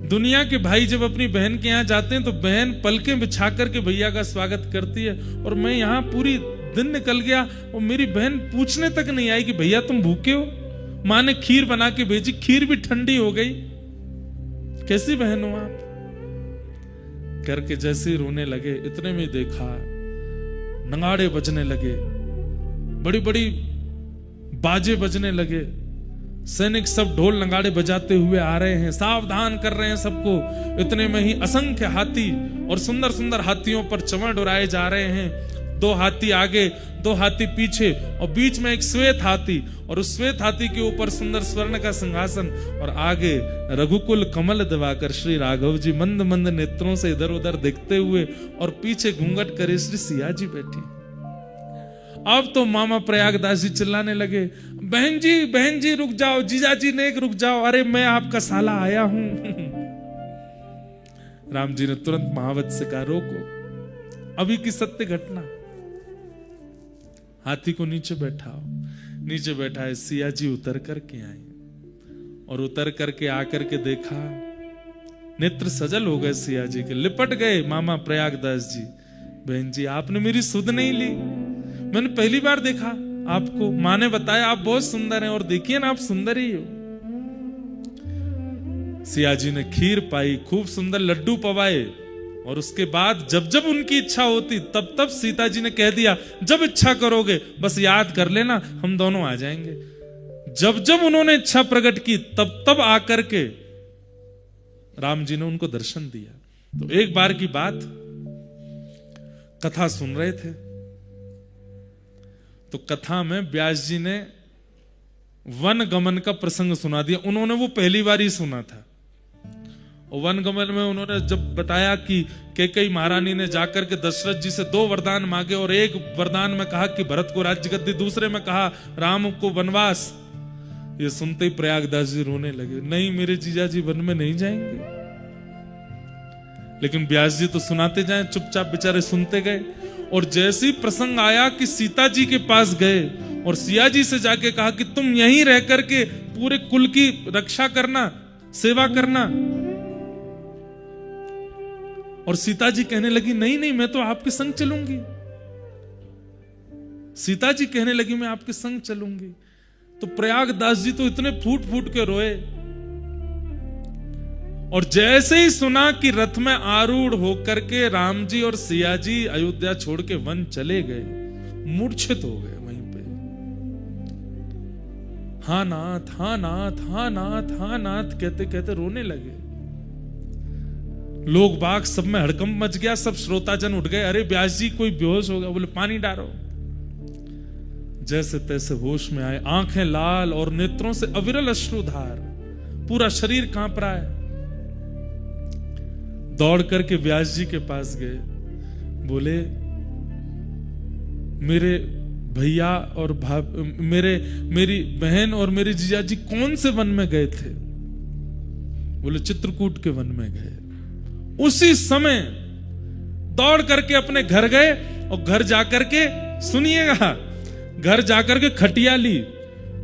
दुनिया के भाई जब अपनी बहन के यहां जाते हैं तो बहन पलकें बिछा करके भैया का स्वागत करती है, और मैं यहां पूरी दिन निकल गया और मेरी बहन पूछने तक नहीं आई कि भैया तुम भूखे हो। मां ने खीर बना के भेजी, खीर भी ठंडी हो गई। कैसी बहन हो आप? करके जैसे ही रोने लगे, इतने में देखा नगाड़े बजने लगे, बड़ी बड़ी बाजे बजने लगे, सैनिक सब ढोल नगाड़े बजाते हुए आ रहे हैं, सावधान कर रहे हैं सबको। इतने में ही असंख्य हाथी और सुंदर सुंदर हाथियों पर चमड़ उड़ाए जा रहे हैं। 2 हाथी आगे, 2 हाथी पीछे, और बीच में एक श्वेत हाथी, और उस श्वेत हाथी के ऊपर सुंदर स्वर्ण का सिंहासन, और आगे रघुकुल कमल दिवाकर श्री राघव जी मंद मंद नेत्रों से इधर उधर देखते हुए, और पीछे घूंघट करे श्री सिया जी बैठी। अब तो मामा प्रयागदास जी चिल्लाने लगे, बहन जी रुक जाओ, जीजा जी ने रुक जाओ, अरे मैं आपका साला आया हूं। राम जी ने तुरंत महावत से कहा, रोको, अभी की सत्य घटना। हाथी को नीचे बैठाओ। नीचे बैठा है, सिया जी उतर करके आई, और उतर करके आकर के देखा, नेत्र सजल हो गए सिया जी के, लिपट गए मामा प्रयागदास जी। बहन जी आपने मेरी सुध नहीं ली, मैंने पहली बार देखा आपको, मां ने बताया आप बहुत सुंदर हैं, और देखिए ना आप सुंदर ही हो। सिया जी ने खीर पाई, खूब सुंदर लड्डू पवाए, और उसके बाद जब जब उनकी इच्छा होती तब तब सीता जी ने कह दिया, जब इच्छा करोगे बस याद कर लेना, हम दोनों आ जाएंगे। जब जब उन्होंने इच्छा प्रकट की तब तब आकर के राम जी ने उनको दर्शन दिया। तो एक बार की बात, कथा सुन रहे थे, तो कथा में व्यास जी ने वन गमन का प्रसंग सुना दिया। उन्होंने वो पहली बार ही सुना था। और वन गमन में उन्होंने जब बताया कि कैकेयी महारानी ने जाकर के दशरथ जी से 2 वरदान मांगे, और एक वरदान में कहा कि भरत को राज्य गद्दी, दूसरे में कहा राम को वनवास। ये सुनते ही प्रयागदास जी रोने लगे, नहीं मेरे जीजा जी वन में नहीं जाएंगे। लेकिन व्यास जी तो सुनाते जाए, चुपचाप बेचारे सुनते गए। और जैसे ही प्रसंग आया कि सीता जी के पास गए और सिया जी से जाके कहा कि तुम यहीं रह करके पूरे कुल की रक्षा करना, सेवा करना। और सीता जी कहने लगी, नहीं नहीं मैं तो आपके संग चलूंगी। सीता जी कहने लगी, मैं आपके संग चलूंगी। तो प्रयागदास जी तो इतने फूट फूट के रोए। और जैसे ही सुना कि रथ में आरूढ़ होकर के राम जी और सिया जी अयोध्या छोड़ के वन चले गए, मूर्छित हो गए वहीं पे। हाँ नाथ, हाँ नाथ, हाँ नाथ, हाँ नाथ कहते कहते रोने लगे। लोग बाग सब में हड़कंप मच गया, सब श्रोताजन उठ गए, अरे व्यास जी कोई बेहोश हो गया। बोले पानी डालो। जैसे तैसे होश में आए, आंखें लाल और नेत्रों से अविरल अश्रुधार, पूरा शरीर कांप रहा है। दौड़ करके व्यास जी के पास गए, बोले मेरे भैया और मेरी बहन और मेरे जीजा जी कौन से वन में गए थे? बोले चित्रकूट के वन में गए। उसी समय दौड़ करके अपने घर गए, और घर जाकर के सुनिएगा, घर जाकर के खटिया ली,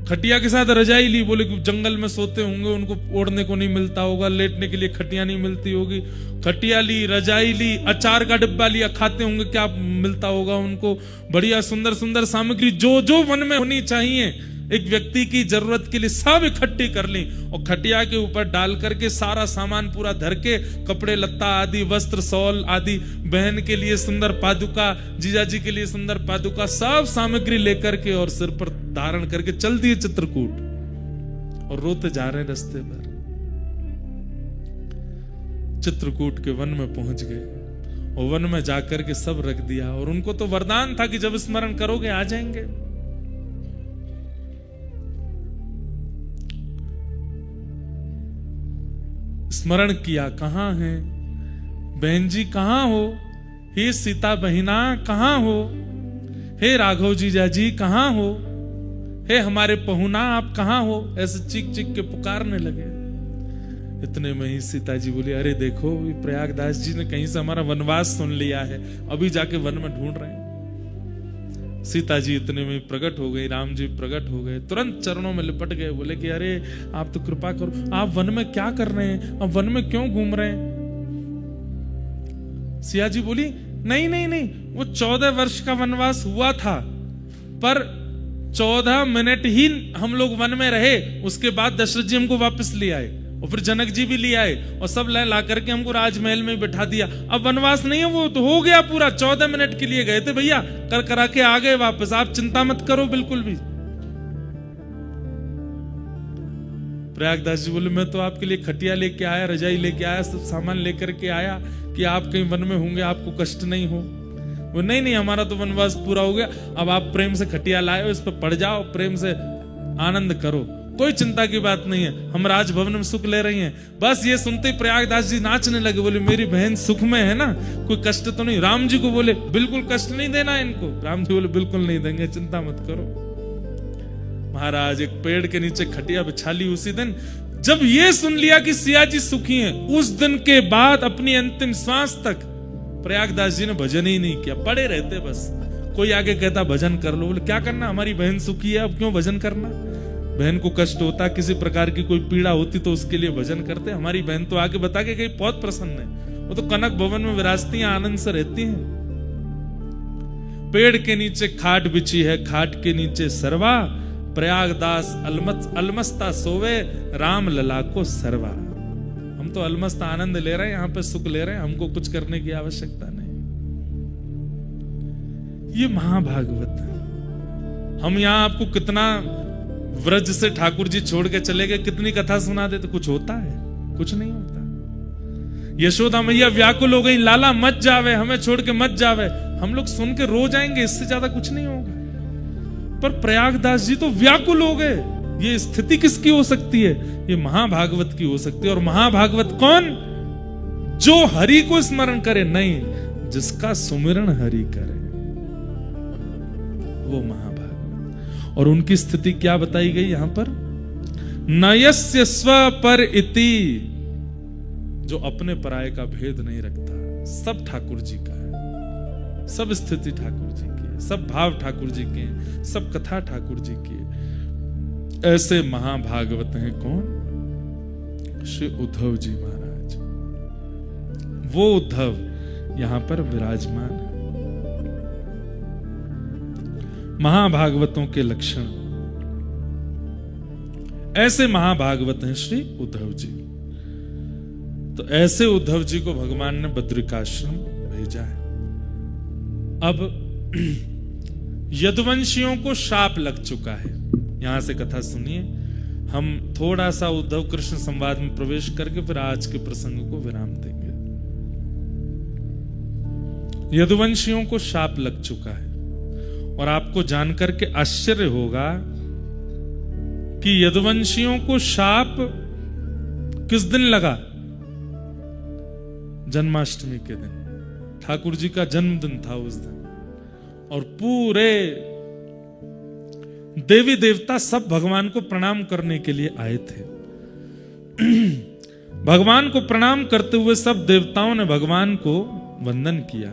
खटिया के साथ रजाई ली। बोले कि जंगल में सोते होंगे, उनको ओढ़ने को नहीं मिलता होगा, लेटने के लिए खटिया नहीं मिलती होगी। खटिया ली, रजाई ली, अचार का डिब्बा लिया, खाते होंगे क्या मिलता होगा उनको, बढ़िया सुंदर सुंदर सामग्री जो जो वन में होनी चाहिए एक व्यक्ति की जरूरत के लिए सब इकट्ठी कर ली और खटिया के ऊपर डाल करके सारा सामान पूरा धर के, कपड़े लत्ता आदि, वस्त्र सौल आदि, बहन के लिए सुंदर पादुका, जीजा जी के लिए सुंदर पादुका, सब सामग्री लेकर के और सिर पर धारण करके चल दिए चित्रकूट और रोते जा रहे रास्ते पर। चित्रकूट के वन में पहुंच गए और वन में जाकर के सब रख दिया और उनको तो वरदान था कि जब स्मरण करोगे आ जाएंगे। स्मरण किया, कहां है बहन जी, कहां हो, हे सीता बहिना कहां हो, हे राघव जीजा जी कहां हो, हे हमारे पहुना आप कहां हो, ऐसे चीख चीख के पुकारने लगे। इतने में ही सीता जी बोली, अरे देखो प्रयागदास जी ने कहीं से हमारा वनवास सुन लिया है, अभी जाके वन में ढूंढ रहे हैं। सीता जी इतने में प्रकट हो गई, राम जी प्रकट हो गए, तुरंत चरणों में लिपट गए, बोले कि अरे आप तो कृपा करो, आप वन में क्या कर रहे हैं, आप वन में क्यों घूम रहे हैं। सिया जी बोली, नहीं नहीं नहीं, वो 14 वर्ष का वनवास हुआ था, पर 14 मिनट ही हम लोग वन में रहे, उसके बाद दशरथ जी हमको वापस ले आए और फिर जनक जी भी ले आए और सब ला करके हमको राजमहल में बिठा दिया। अब वनवास नहीं है, वो तो हो गया पूरा, 14 मिनट के लिए गए थे भैया, कर करा के आ गए वापस, आप चिंता मत करो बिल्कुल भी। प्रयागदास जी बोले, मैं तो आपके लिए खटिया लेके आया, रजाई लेके आया, सब सामान लेकर के आया कि आप कहीं वन में होंगे, आपको कष्ट नहीं हो। वो नहीं नहीं, हमारा तो वनवास पूरा हो गया, अब आप प्रेम से खटिया लाए हो, इस पर पड़ जाओ, प्रेम से आनंद करो, कोई चिंता की बात नहीं है, हम राजभवन में सुख ले रही हैं। बस ये सुनते प्रयागदास जी नाचने लगे, बोले मेरी बहन सुख में है ना, कोई कष्ट तो नहीं। राम जी को बोले बिल्कुल कष्ट नहीं देना इनको। राम जी बोले बिल्कुल नहीं देंगे, चिंता मत करो। महाराज एक पेड़ के नीचे खटिया बिछा ली उसी दिन। जब ये सुन लिया कि सिया जी सुखी हैं, उस दिन के बाद अपनी अंतिम श्वास तक प्रयागदास जी ने भजन ही नहीं किया, पड़े रहते बस। कोई आगे कहता भजन कर लो, बोले क्या करना, हमारी बहन सुखी है, अब क्यों भजन करना। बहन को कष्ट होता, किसी प्रकार की कोई पीड़ा होती तो उसके लिए भजन करते। हमारी बहन तो आगे बता के गई बहुत प्रसन्न है, वो तो कनक भवन में विराजती हैं, आनंद से रहती हैं। पेड़ के नीचे खाट बिछी है, खाट के नीचे सरवा, प्रयागदास अलमस्ता सोवे, राम लला को सरवा। हम तो अलमस्त आनंद ले रहे हैं, यहाँ पे सुख ले रहे हैं, हमको कुछ करने की आवश्यकता नहीं। ये महाभागवत है। हम यहाँ आपको कितना व्रज से ठाकुर जी छोड़ के चले गए, कितनी कथा सुना देते, कुछ होता है? कुछ नहीं होता। यशोदा मैया व्याकुल हो गई, लाला मत जावे, हमें छोड़ के मत जावे। हम लोग सुन के रो जाएंगे, इससे ज्यादा कुछ नहीं होगा। पर प्रयागदास जी तो व्याकुल हो गए। ये स्थिति किसकी हो सकती है? ये महाभागवत की हो सकती है। और महाभागवत कौन? जो हरि को स्मरण करे, नहीं, जिसका सुमिरन हरि करे, वो महाभागवत। और उनकी स्थिति क्या बताई गई यहां पर? नयस्य स्व पर इति, जो अपने पराये का भेद नहीं रखता, सब ठाकुर जी का है, सब स्थिति ठाकुर जी की है, सब भाव ठाकुर जी के हैं, सब कथा ठाकुर जी की है। ऐसे महाभागवत हैं कौन? श्री उद्धव जी महाराज। वो उद्धव यहां पर विराजमान है। महाभागवतों के लक्षण, ऐसे महाभागवत हैं श्री उद्धव जी। तो ऐसे उद्धव जी को भगवान ने बद्रिकाश्रम भेजा है। अब यदुवंशियों को शाप लग चुका है। यहां से कथा सुनिए, हम थोड़ा सा उद्धव कृष्ण संवाद में प्रवेश करके फिर आज के प्रसंग को विराम देंगे। यदुवंशियों को शाप लग चुका है और आपको जानकर के आश्चर्य होगा कि यदुवंशियों को शाप किस दिन लगा? जन्माष्टमी के दिन। ठाकुर जी का जन्मदिन था उस दिन, और पूरे देवी देवता सब भगवान को प्रणाम करने के लिए आए थे। भगवान को प्रणाम करते हुए सब देवताओं ने भगवान को वंदन किया।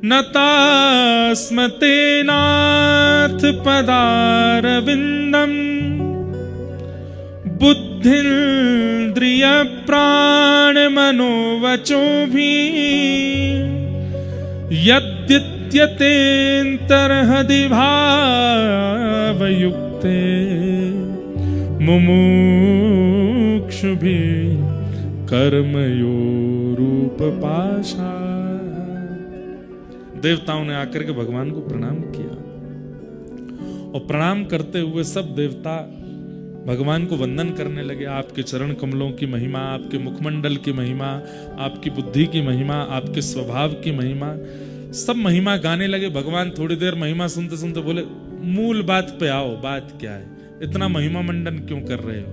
नतास्मते नाथ पदारविंदम बुद्धिन्द्रिय प्राण मनोवचो भी यद्यत् यत्यतेऽन्तर्हृदि भावयुक्ते मुमुक्षुभिः कर्मयोरुपपाशात्। देवताओं ने आकर के भगवान को प्रणाम किया और प्रणाम करते हुए सब देवता भगवान को वंदन करने लगे। आपके चरण कमलों की महिमा, आपके मुखमंडल की महिमा, आपकी बुद्धि की महिमा, आपके स्वभाव की महिमा, सब महिमा गाने लगे। भगवान थोड़ी देर महिमा सुनते सुनते बोले, मूल बात पे आओ, बात क्या है, इतना महिमा मंडन क्यों कर रहे हो?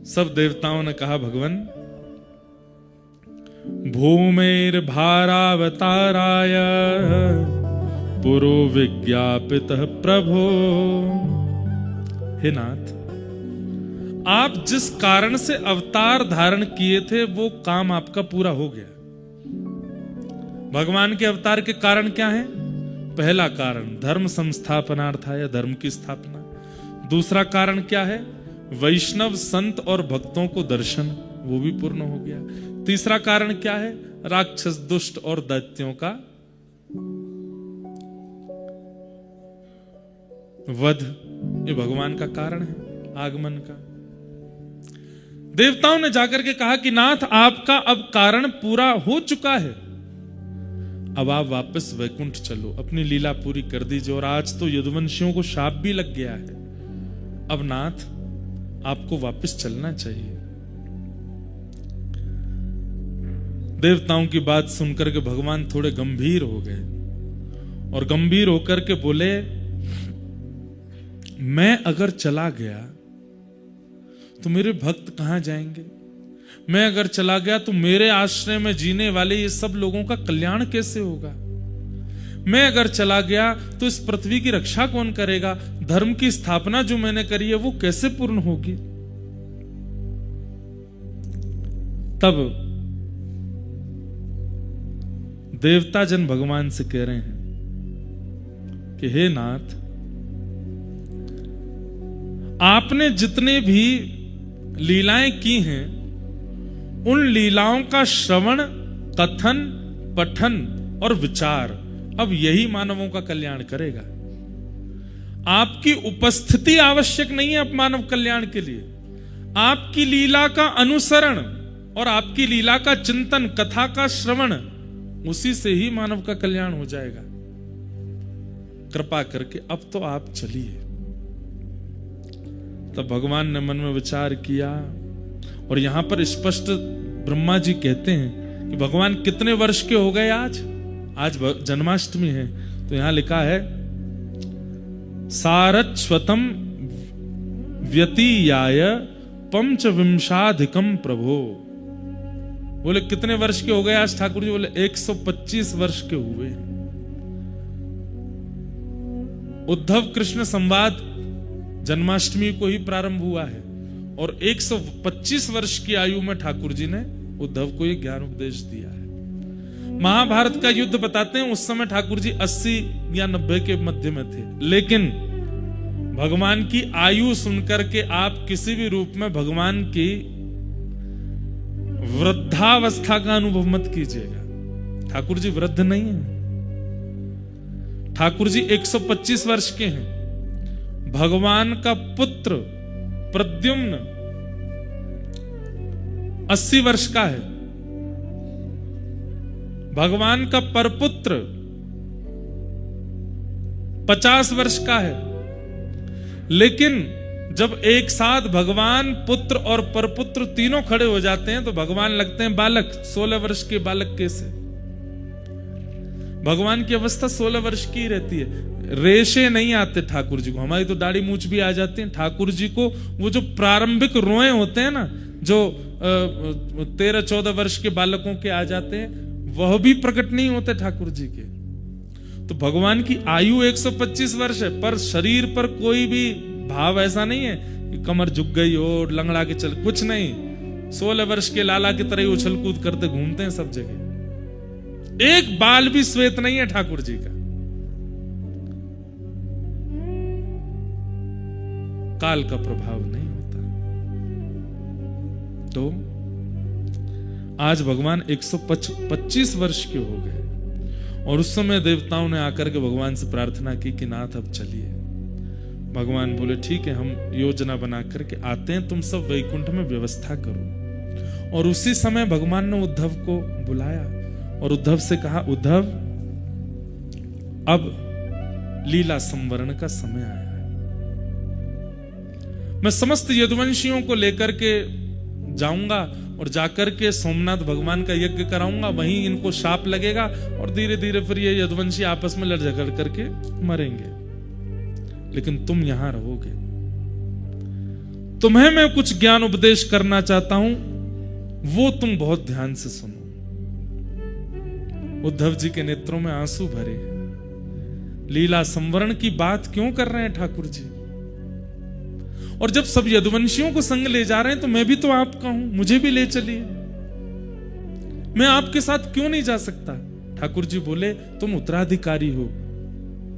सब देवताओं ने कहा, भगवान भूमेर भारावताराय पुरो विज्ञापित प्रभो। हे नाथ, आप जिस कारण से अवतार धारण किए थे वो काम आपका पूरा हो गया। भगवान के अवतार के कारण क्या है? पहला कारण धर्म संस्थापनार्थाय, धर्म की स्थापना। दूसरा कारण क्या है? वैष्णव संत और भक्तों को दर्शन, वो भी पूर्ण हो गया। तीसरा कारण क्या है? राक्षस दुष्ट और दैत्यों का वध। ये भगवान का कारण है आगमन का। देवताओं ने जाकर के कहा कि नाथ, आपका अब कारण पूरा हो चुका है, अब आप वापस वैकुंठ चलो, अपनी लीला पूरी कर दीजिए। और आज तो यदुवंशियों को शाप भी लग गया है, अब नाथ आपको वापस चलना चाहिए। देवताओं की बात सुनकर के भगवान थोड़े गंभीर हो गए और गंभीर होकर के बोले, मैं अगर चला गया तो मेरे भक्त कहां जाएंगे? मैं अगर चला गया तो मेरे आश्रय में जीने वाले ये सब लोगों का कल्याण कैसे होगा? मैं अगर चला गया तो इस पृथ्वी की रक्षा कौन करेगा? धर्म की स्थापना जो मैंने करी है वो कैसे पूर्ण होगी? तब देवता जन भगवान से कह रहे हैं कि हे नाथ, आपने जितने भी लीलाएं की हैं उन लीलाओं का श्रवण, कथन, पठन और विचार अब यही मानवों का कल्याण करेगा। आपकी उपस्थिति आवश्यक नहीं है अब मानव कल्याण के लिए। आपकी लीला का अनुसरण और आपकी लीला का चिंतन, कथा का श्रवण, उसी से ही मानव का कल्याण हो जाएगा। कृपा करके अब तो आप चलिए। तब भगवान ने मन में विचार किया और यहां पर स्पष्ट ब्रह्मा जी कहते हैं कि भगवान कितने वर्ष के हो गए आज? आज जन्माष्टमी है तो यहां लिखा है सारस्वतम व्यतीयाय पंचविंशाधिकम प्रभो। बोले कितने वर्ष के हो गए आज ठाकुर जी? बोले 125 वर्ष के हुए। उद्धव कृष्ण संवाद जन्माष्टमी को ही प्रारंभ हुआ है और 125 वर्ष की आयु में ठाकुर जी ने उद्धव को यह ज्ञान उपदेश दिया है। महाभारत का युद्ध बताते हैं उस समय ठाकुर जी 80 या 90 के मध्य में थे, लेकिन भगवान की आयु सुनकर के आप किसी भी रूप में भगवान की वृद्धावस्था का अनुभव मत कीजिएगा। ठाकुर जी वृद्ध नहीं है, ठाकुर जी 125 वर्ष के हैं। भगवान का पुत्र प्रद्युम्न 80 वर्ष का है। भगवान का परपुत्र 50 वर्ष का है। लेकिन जब एक साथ भगवान, पुत्र और परपुत्र तीनों खड़े हो जाते हैं तो भगवान लगते हैं बालक। 16 वर्ष के बालक कैसे? भगवान की अवस्था 16 वर्ष की रहती है। रेशे नहीं आते ठाकुर जी को, हमारी तो दाढ़ी मूछ भी आ जाती है। ठाकुर जी को वो जो प्रारंभिक रोए होते हैं ना, जो 13-14 वर्ष के बालकों के आ जाते हैं, वह भी प्रकट नहीं होते ठाकुर जी के। तो भगवान की आयु 125 वर्ष है, पर शरीर पर कोई भी भाव ऐसा नहीं है कि कमर झुक गई हो, लंगड़ा के चल, कुछ नहीं। 16 वर्ष के लाला की तरह उछल कूद करते घूमते हैं सब जगह। एक बाल भी श्वेत नहीं है ठाकुर जी का। काल का प्रभाव नहीं होता। तो आज भगवान 125 वर्ष के हो गए और उस समय देवताओं ने आकर के भगवान से प्रार्थना की कि नाथ अब चलिए। भगवान बोले ठीक है, हम योजना बना करके आते हैं, तुम सब वैकुंठ में व्यवस्था करो। और उसी समय भगवान ने उद्धव को बुलाया और उद्धव से कहा, उद्धव अब लीला संवरण का समय आया है, मैं समस्त यदुवंशियों को लेकर के जाऊंगा और जाकर के सोमनाथ भगवान का यज्ञ कराऊंगा, वहीं इनको शाप लगेगा और धीरे धीरे फिर ये यदुवंशी आपस में लड़ झगड़ करके मरेंगे, लेकिन तुम यहां रहोगे। तुम्हें मैं कुछ ज्ञान उपदेश करना चाहता हूं, वो तुम बहुत ध्यान से सुनो। उद्धव जी के नेत्रों में आंसू भरे। लीला संवरण की बात क्यों कर रहे हैं ठाकुर जी? और जब सब यदुवंशियों को संग ले जा रहे हैं तो मैं भी तो आपका हूं, मुझे भी ले चलिए, मैं आपके साथ क्यों नहीं जा सकता? ठाकुर जी बोले, तुम उत्तराधिकारी हो।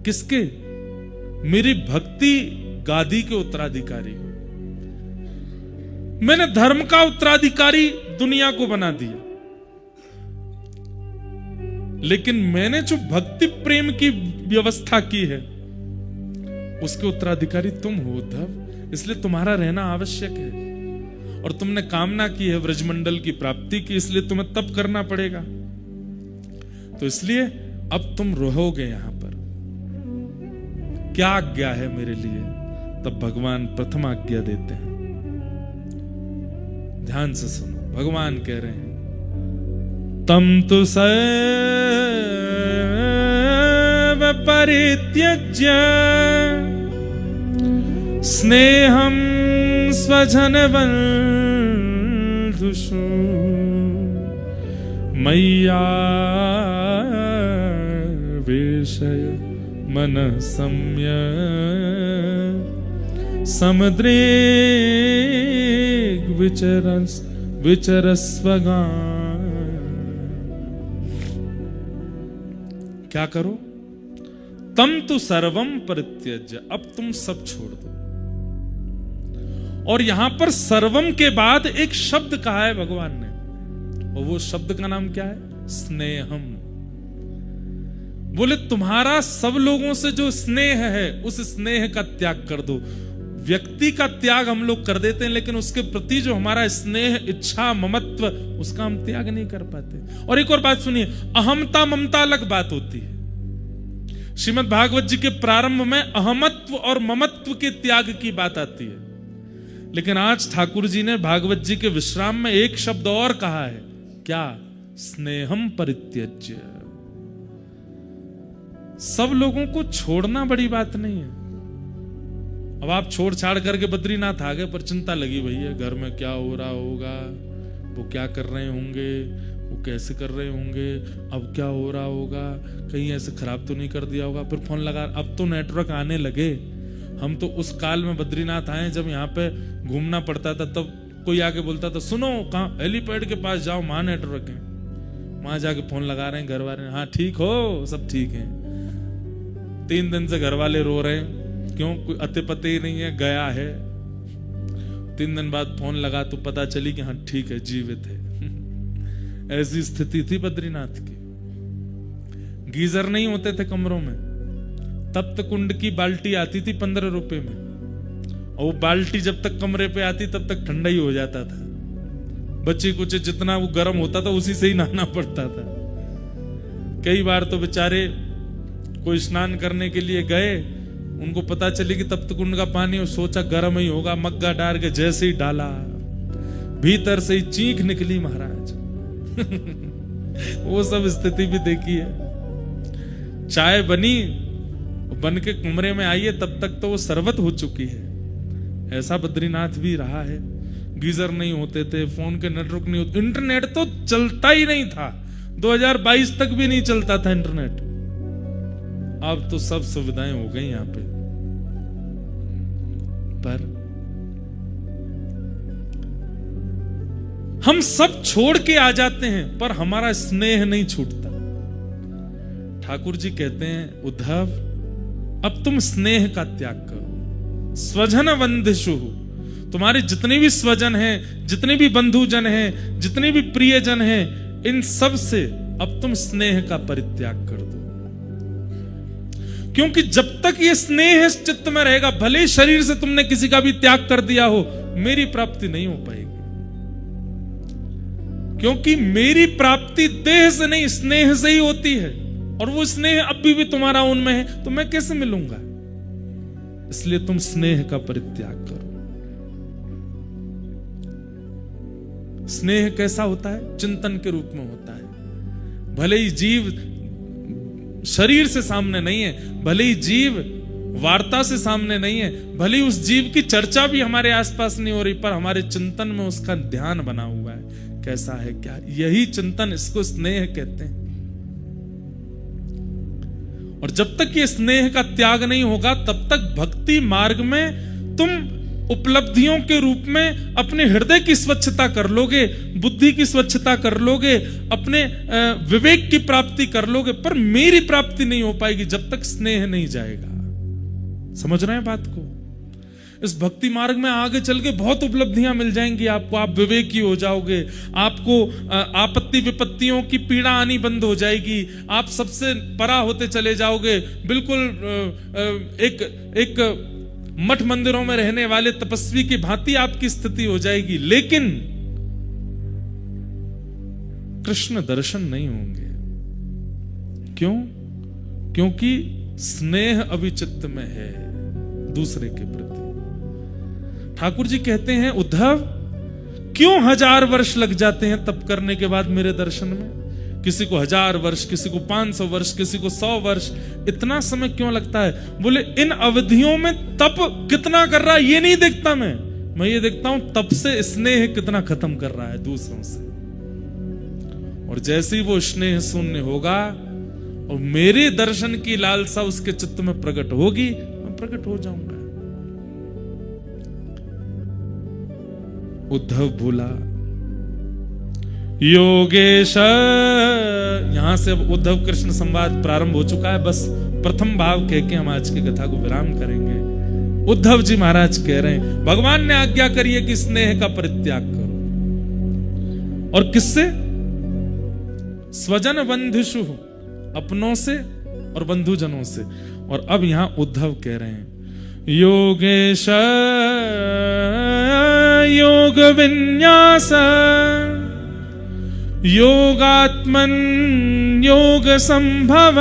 किसके? मेरी भक्ति गादी के उत्तराधिकारी हो। मैंने धर्म का उत्तराधिकारी दुनिया को बना दिया, लेकिन मैंने जो भक्ति प्रेम की व्यवस्था की है उसके उत्तराधिकारी तुम हो उद्धव, इसलिए तुम्हारा रहना आवश्यक है। और तुमने कामना की है व्रजमंडल की प्राप्ति की, इसलिए तुम्हें तप करना पड़ेगा। तो इसलिए अब तुम रहोगे यहां पर। क्या आज्ञा है मेरे लिए? तब भगवान प्रथम आज्ञा देते हैं। ध्यान से सुनो, भगवान कह रहे हैं, तम तु सैव परित्यज्य स्नेहं स्वजन बंधुषु मय्या वेशय मनः सम्य समुद्रेग विचरस्वगा। क्या करो? तम तु सर्वम परित्यज्य, अब तुम सब छोड़ दो। और यहां पर सर्वम के बाद एक शब्द कहा है भगवान ने, और वो शब्द का नाम क्या है? स्नेहम। बोले तुम्हारा सब लोगों से जो स्नेह है उस स्नेह का त्याग कर दो। व्यक्ति का त्याग हम लोग कर देते हैं, लेकिन उसके प्रति जो हमारा स्नेह, इच्छा, ममत्व, उसका हम त्याग नहीं कर पाते। और एक और बात सुनिए, अहमता ममता अलग बात होती है। श्रीमद् भागवत जी के प्रारंभ में अहमत्व और ममत्व के त्याग की बात आती है, लेकिन आज ठाकुर जी ने भागवत जी के विश्राम में एक शब्द और कहा है। क्या? स्नेहम परित्यज्य। सब लोगों को छोड़ना बड़ी बात नहीं है। अब आप छोड़ छाड़ करके बद्रीनाथ आ गए, पर चिंता लगी भैया, घर में क्या हो रहा होगा, वो क्या कर रहे होंगे, वो कैसे कर रहे होंगे, अब क्या हो रहा होगा, कहीं ऐसे खराब तो नहीं कर दिया होगा। फिर फोन लगा, अब तो नेटवर्क आने लगे। हम तो उस काल में बद्रीनाथ आए जब यहाँ पे घूमना पड़ता था, तब कोई आके बोलता था, सुनो कहाँ, हेलीपैड के पास जाओ, वहां नेटवर्क है। वहां जाके फोन लगा रहे हैं घर वाले, हाँ ठीक हो, सब ठीक है। 3 दिन से घर वाले रो रहे हैं, क्यों? कोई अते पते ही नहीं है, गया है। 3 दिन बाद फोन लगा तो पता चली कि हाँ ठीक है, जीवित है। ऐसी स्थिति थी बद्रीनाथ की। गीजर नहीं होते थे कमरों में, तप्त कुंड की बाल्टी आती थी 15 रुपए में, और वो बाल्टी जब तक कमरे पे आती तब तक ठंडा ही हो जाता था। बच्चे कुछ जितना वो गर्म होता था उसी से ही नहाना पड़ता था। कई बार तो बेचारे कोई स्नान करने के लिए गए, उनको पता चली कि तप्त कुंड का पानी, और सोचा गर्म ही होगा, मग्गा डाल के जैसे ही डाला, भीतर से ही चीख निकली महाराज। वो सब स्थिति भी देखी है। चाय बनी, बन के कमरे में आई है, तब तक तो वो शरबत हो चुकी है। ऐसा बद्रीनाथ भी रहा है। गीजर नहीं होते थे, फोन के नेटवर्क नहीं होते, इंटरनेट तो चलता ही नहीं था। 2022 तक भी नहीं चलता था इंटरनेट। अब तो सब सुविधाएं हो गई यहां पे। पर हम सब छोड़ के आ जाते हैं, पर हमारा स्नेह नहीं छूटता। ठाकुर जी कहते हैं, उद्धव अब तुम स्नेह का त्याग करो। स्वजन वंदिशु, तुम्हारे जितने भी स्वजन हैं, जितने भी बंधुजन हैं, जितने भी प्रियजन हैं, इन सब से अब तुम स्नेह का परित्याग कर दो। क्योंकि जब तक ये स्नेह इस चित्त में रहेगा, भले ही शरीर से तुमने किसी का भी त्याग कर दिया हो, मेरी प्राप्ति नहीं हो पाएगी। क्योंकि मेरी प्राप्ति देह से नहीं, स्नेह से ही होती है, और वो स्नेह अभी भी तुम्हारा उनमें है, तो मैं कैसे मिलूंगा? इसलिए तुम स्नेह का परित्याग करो। स्नेह कैसा होता है? चिंतन के रूप में होता है। भले ही जीव शरीर से सामने नहीं है, भले ही जीव वार्ता से सामने नहीं है, भले ही उस जीव की चर्चा भी हमारे आसपास नहीं हो रही, पर हमारे चिंतन में उसका ध्यान बना हुआ है। कैसा है, क्या? यही चिंतन, इसको स्नेह कहते हैं। और जब तक ये स्नेह का त्याग नहीं होगा, तब तक भक्ति मार्ग में तुम उपलब्धियों के रूप में अपने हृदय की स्वच्छता कर लोगे, बुद्धि की स्वच्छता कर लोगे, अपने विवेक की प्राप्ति कर लोगे, पर मेरी प्राप्ति नहीं हो पाएगी जब तक स्नेह नहीं जाएगा। समझ रहे हैं बात को? इस भक्ति मार्ग में आगे चल के बहुत उपलब्धियां मिल जाएंगी आपको। आप विवेकी हो जाओगे, आपको आपत्ति विपत्तियों की पीड़ा आनी बंद हो जाएगी, आप सबसे परा होते चले जाओगे। बिल्कुल एक मठ मंदिरों में रहने वाले तपस्वी की भांति आपकी स्थिति हो जाएगी, लेकिन कृष्ण दर्शन नहीं होंगे। क्यों? क्योंकि स्नेह अभी चित्त में है दूसरे के प्रति। ठाकुर जी कहते हैं, उद्धव क्यों 1000 वर्ष लग जाते हैं तप करने के बाद मेरे दर्शन में? किसी को 1000 वर्ष, किसी को 500 वर्ष, किसी को 100 वर्ष, इतना समय क्यों लगता है? बोले इन अवधियों में तप कितना कर रहा है ये नहीं देखता मैं ये देखता हूं तप से स्नेह कितना खत्म कर रहा है दूसरों से। और जैसे ही वो स्नेह शून्य होगा और मेरे दर्शन की लालसा उसके चित्त में प्रकट होगी, मैं प्रकट हो जाऊंगा। उद्धव बोला, योगेश। यहां से अब उद्धव कृष्ण संवाद प्रारंभ हो चुका है। बस प्रथम भाव कह के हम आज की कथा को विराम करेंगे। उद्धव जी महाराज कह रहे हैं, भगवान ने आज्ञा करी है कि स्नेह का परित्याग करो। और किससे? स्वजन बंधुषु, अपनों से और बंधुजनों से। और अब यहां उद्धव कह रहे हैं, योगेश योग विन्यास योगात्मन योग संभव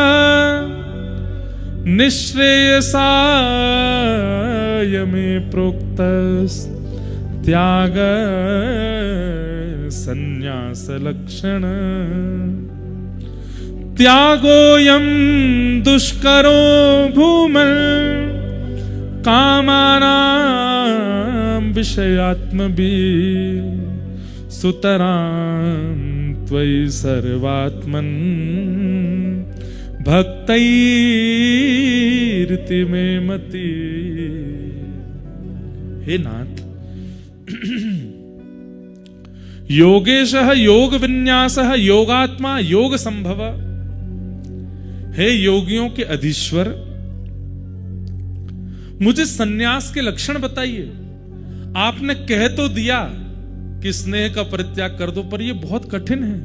निश्रेयसाय में प्रोक्त त्याग संन्यास लक्षण त्यागोयम दुष्करो भूमन् कामानां विषयात्मभि सुतरां त्वयि सर्वात्मन् भक्तैरिति मे मति। हे नाथ, योगेशः योग विन्यासः योगात्मा योग संभव। हे योगियों के अधीश्वर, मुझे सन्यास के लक्षण बताइए। आपने कह तो दिया कि स्नेह का परित्याग कर दो, पर यह बहुत कठिन है।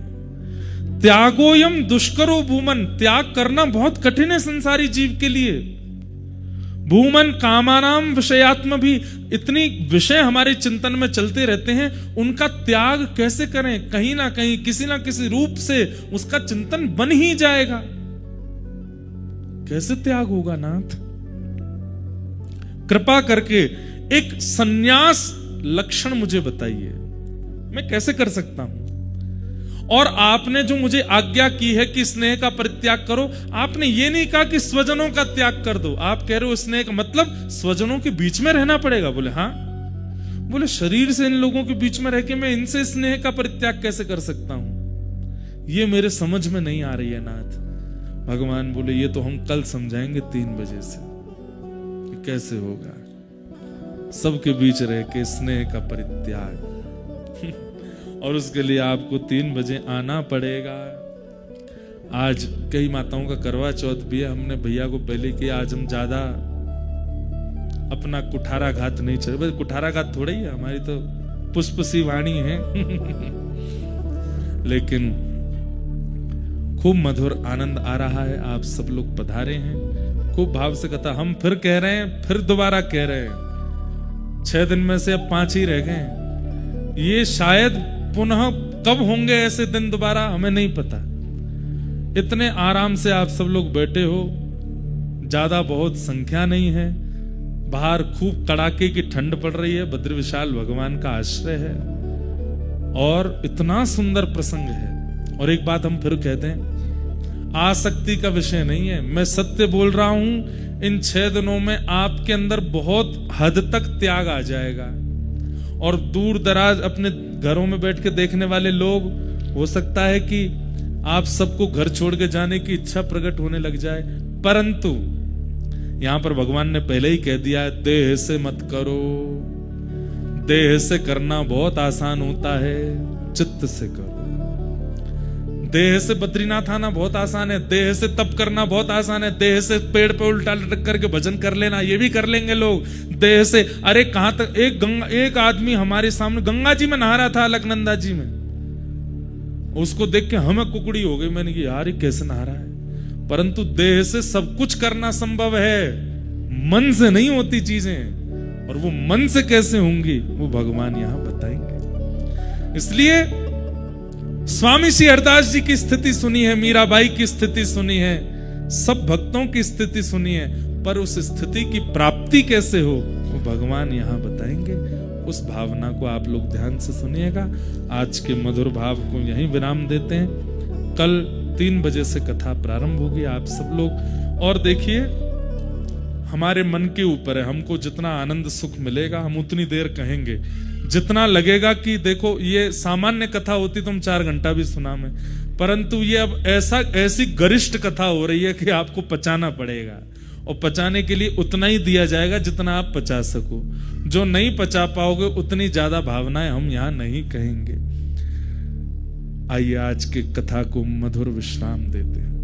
त्यागोयम दुष्करो भूमन, त्याग करना बहुत कठिन है संसारी जीव के लिए। भूमन कामानाम विषयात्म भी, इतनी विषय हमारे चिंतन में चलते रहते हैं, उनका त्याग कैसे करें? कहीं ना कहीं किसी ना किसी रूप से उसका चिंतन बन ही जाएगा। कैसे त्याग होगा नाथ? कृपा करके एक सन्यास लक्षण मुझे बताइए, मैं कैसे कर सकता हूं? और आपने जो मुझे आज्ञा की है कि स्नेह का परित्याग करो, आपने ये नहीं कहा कि स्वजनों का त्याग कर दो। आप कह रहे हो स्नेह का मतलब स्वजनों के बीच में रहना पड़ेगा। बोले हाँ। बोले शरीर से इन लोगों के बीच में रह के मैं इनसे स्नेह का परित्याग कैसे कर सकता हूं? ये मेरे समझ में नहीं आ रही है नाथ। भगवान बोले ये तो हम कल समझाएंगे 3 बजे से कि कैसे होगा सबके बीच रह के स्नेह का परित्याग। और उसके लिए आपको 3 बजे आना पड़ेगा। आज कई माताओं का करवा चौथ भी है, हमने भैया को पहले किया, आज हम ज्यादा अपना कुठाराघात नहीं चले। बस कुठाराघात थोड़ा ही है, हमारी तो पुष्प सी वाणी है। लेकिन खूब मधुर आनंद आ रहा है, आप सब लोग पधारे हैं, खूब भाव से कथा। हम फिर कह रहे हैं, फिर दोबारा कह रहे हैं, 6 दिन में से अब 5 ही रह गए। ये शायद पुनः कब होंगे ऐसे दिन दोबारा, हमें नहीं पता। इतने आराम से आप सब लोग बैठे हो, ज्यादा बहुत संख्या नहीं है, बाहर खूब कड़ाके की ठंड पड़ रही है, बद्र विशाल भगवान का आश्रय है और इतना सुंदर प्रसंग है। और एक बात हम फिर कहते हैं, आसक्ति का विषय नहीं है, मैं सत्य बोल रहा हूं। इन 6 दिनों में आपके अंदर बहुत हद तक त्याग आ जाएगा। और दूर दराज अपने घरों में बैठ के देखने वाले लोग, हो सकता है कि आप सबको घर छोड़ के जाने की इच्छा प्रकट होने लग जाए, परंतु यहां पर भगवान ने पहले ही कह दिया, देह से मत करो। देह से करना बहुत आसान होता है, चित्त से करो। देह से बद्रीनाथ आना बहुत आसान है, देह से तप करना बहुत आसान है, देह से पेड़ पे उल्टा लटक करके भजन कर लेना, ये भी कर लेंगे लोग। देह से, अरे कहां तक, एक आदमी हमारे सामने गंगा जी में नहा रहा था, अलकनंदा जी में, उसको देख के हमें कुकड़ी हो गई। मैंने कहा यार ये कैसे नहा रहा है। परंतु देह से सब कुछ करना संभव है, मन से नहीं होती चीजें। और वो मन से कैसे होंगी, वो भगवान यहां बताएंगे। इसलिए स्वामी श्री हरदास जी की स्थिति सुनी है, मीराबाई की स्थिति सुनी है, सब भक्तों की स्थिति सुनी है, पर उस स्थिति की प्राप्ति कैसे हो, वो भगवान यहां बताएंगे। उस भावना को आप लोग ध्यान से सुनिएगा। आज के मधुर भाव को यहीं विराम देते हैं। कल 3 बजे से कथा प्रारंभ होगी। आप सब लोग और देखिए, हमारे मन के ऊपर है, हमको जितना आनंद सुख मिलेगा हम उतनी देर कहेंगे। जितना लगेगा कि देखो ये सामान्य कथा होती तो हम 4 घंटा भी सुना में, परंतु ये अब ऐसी गरिष्ठ कथा हो रही है कि आपको पचाना पड़ेगा, और पचाने के लिए उतना ही दिया जाएगा जितना आप पचा सको। जो नहीं पचा पाओगे उतनी ज्यादा भावनाएं हम यहां नहीं कहेंगे। आइए आज की कथा को मधुर विश्राम देते हैं।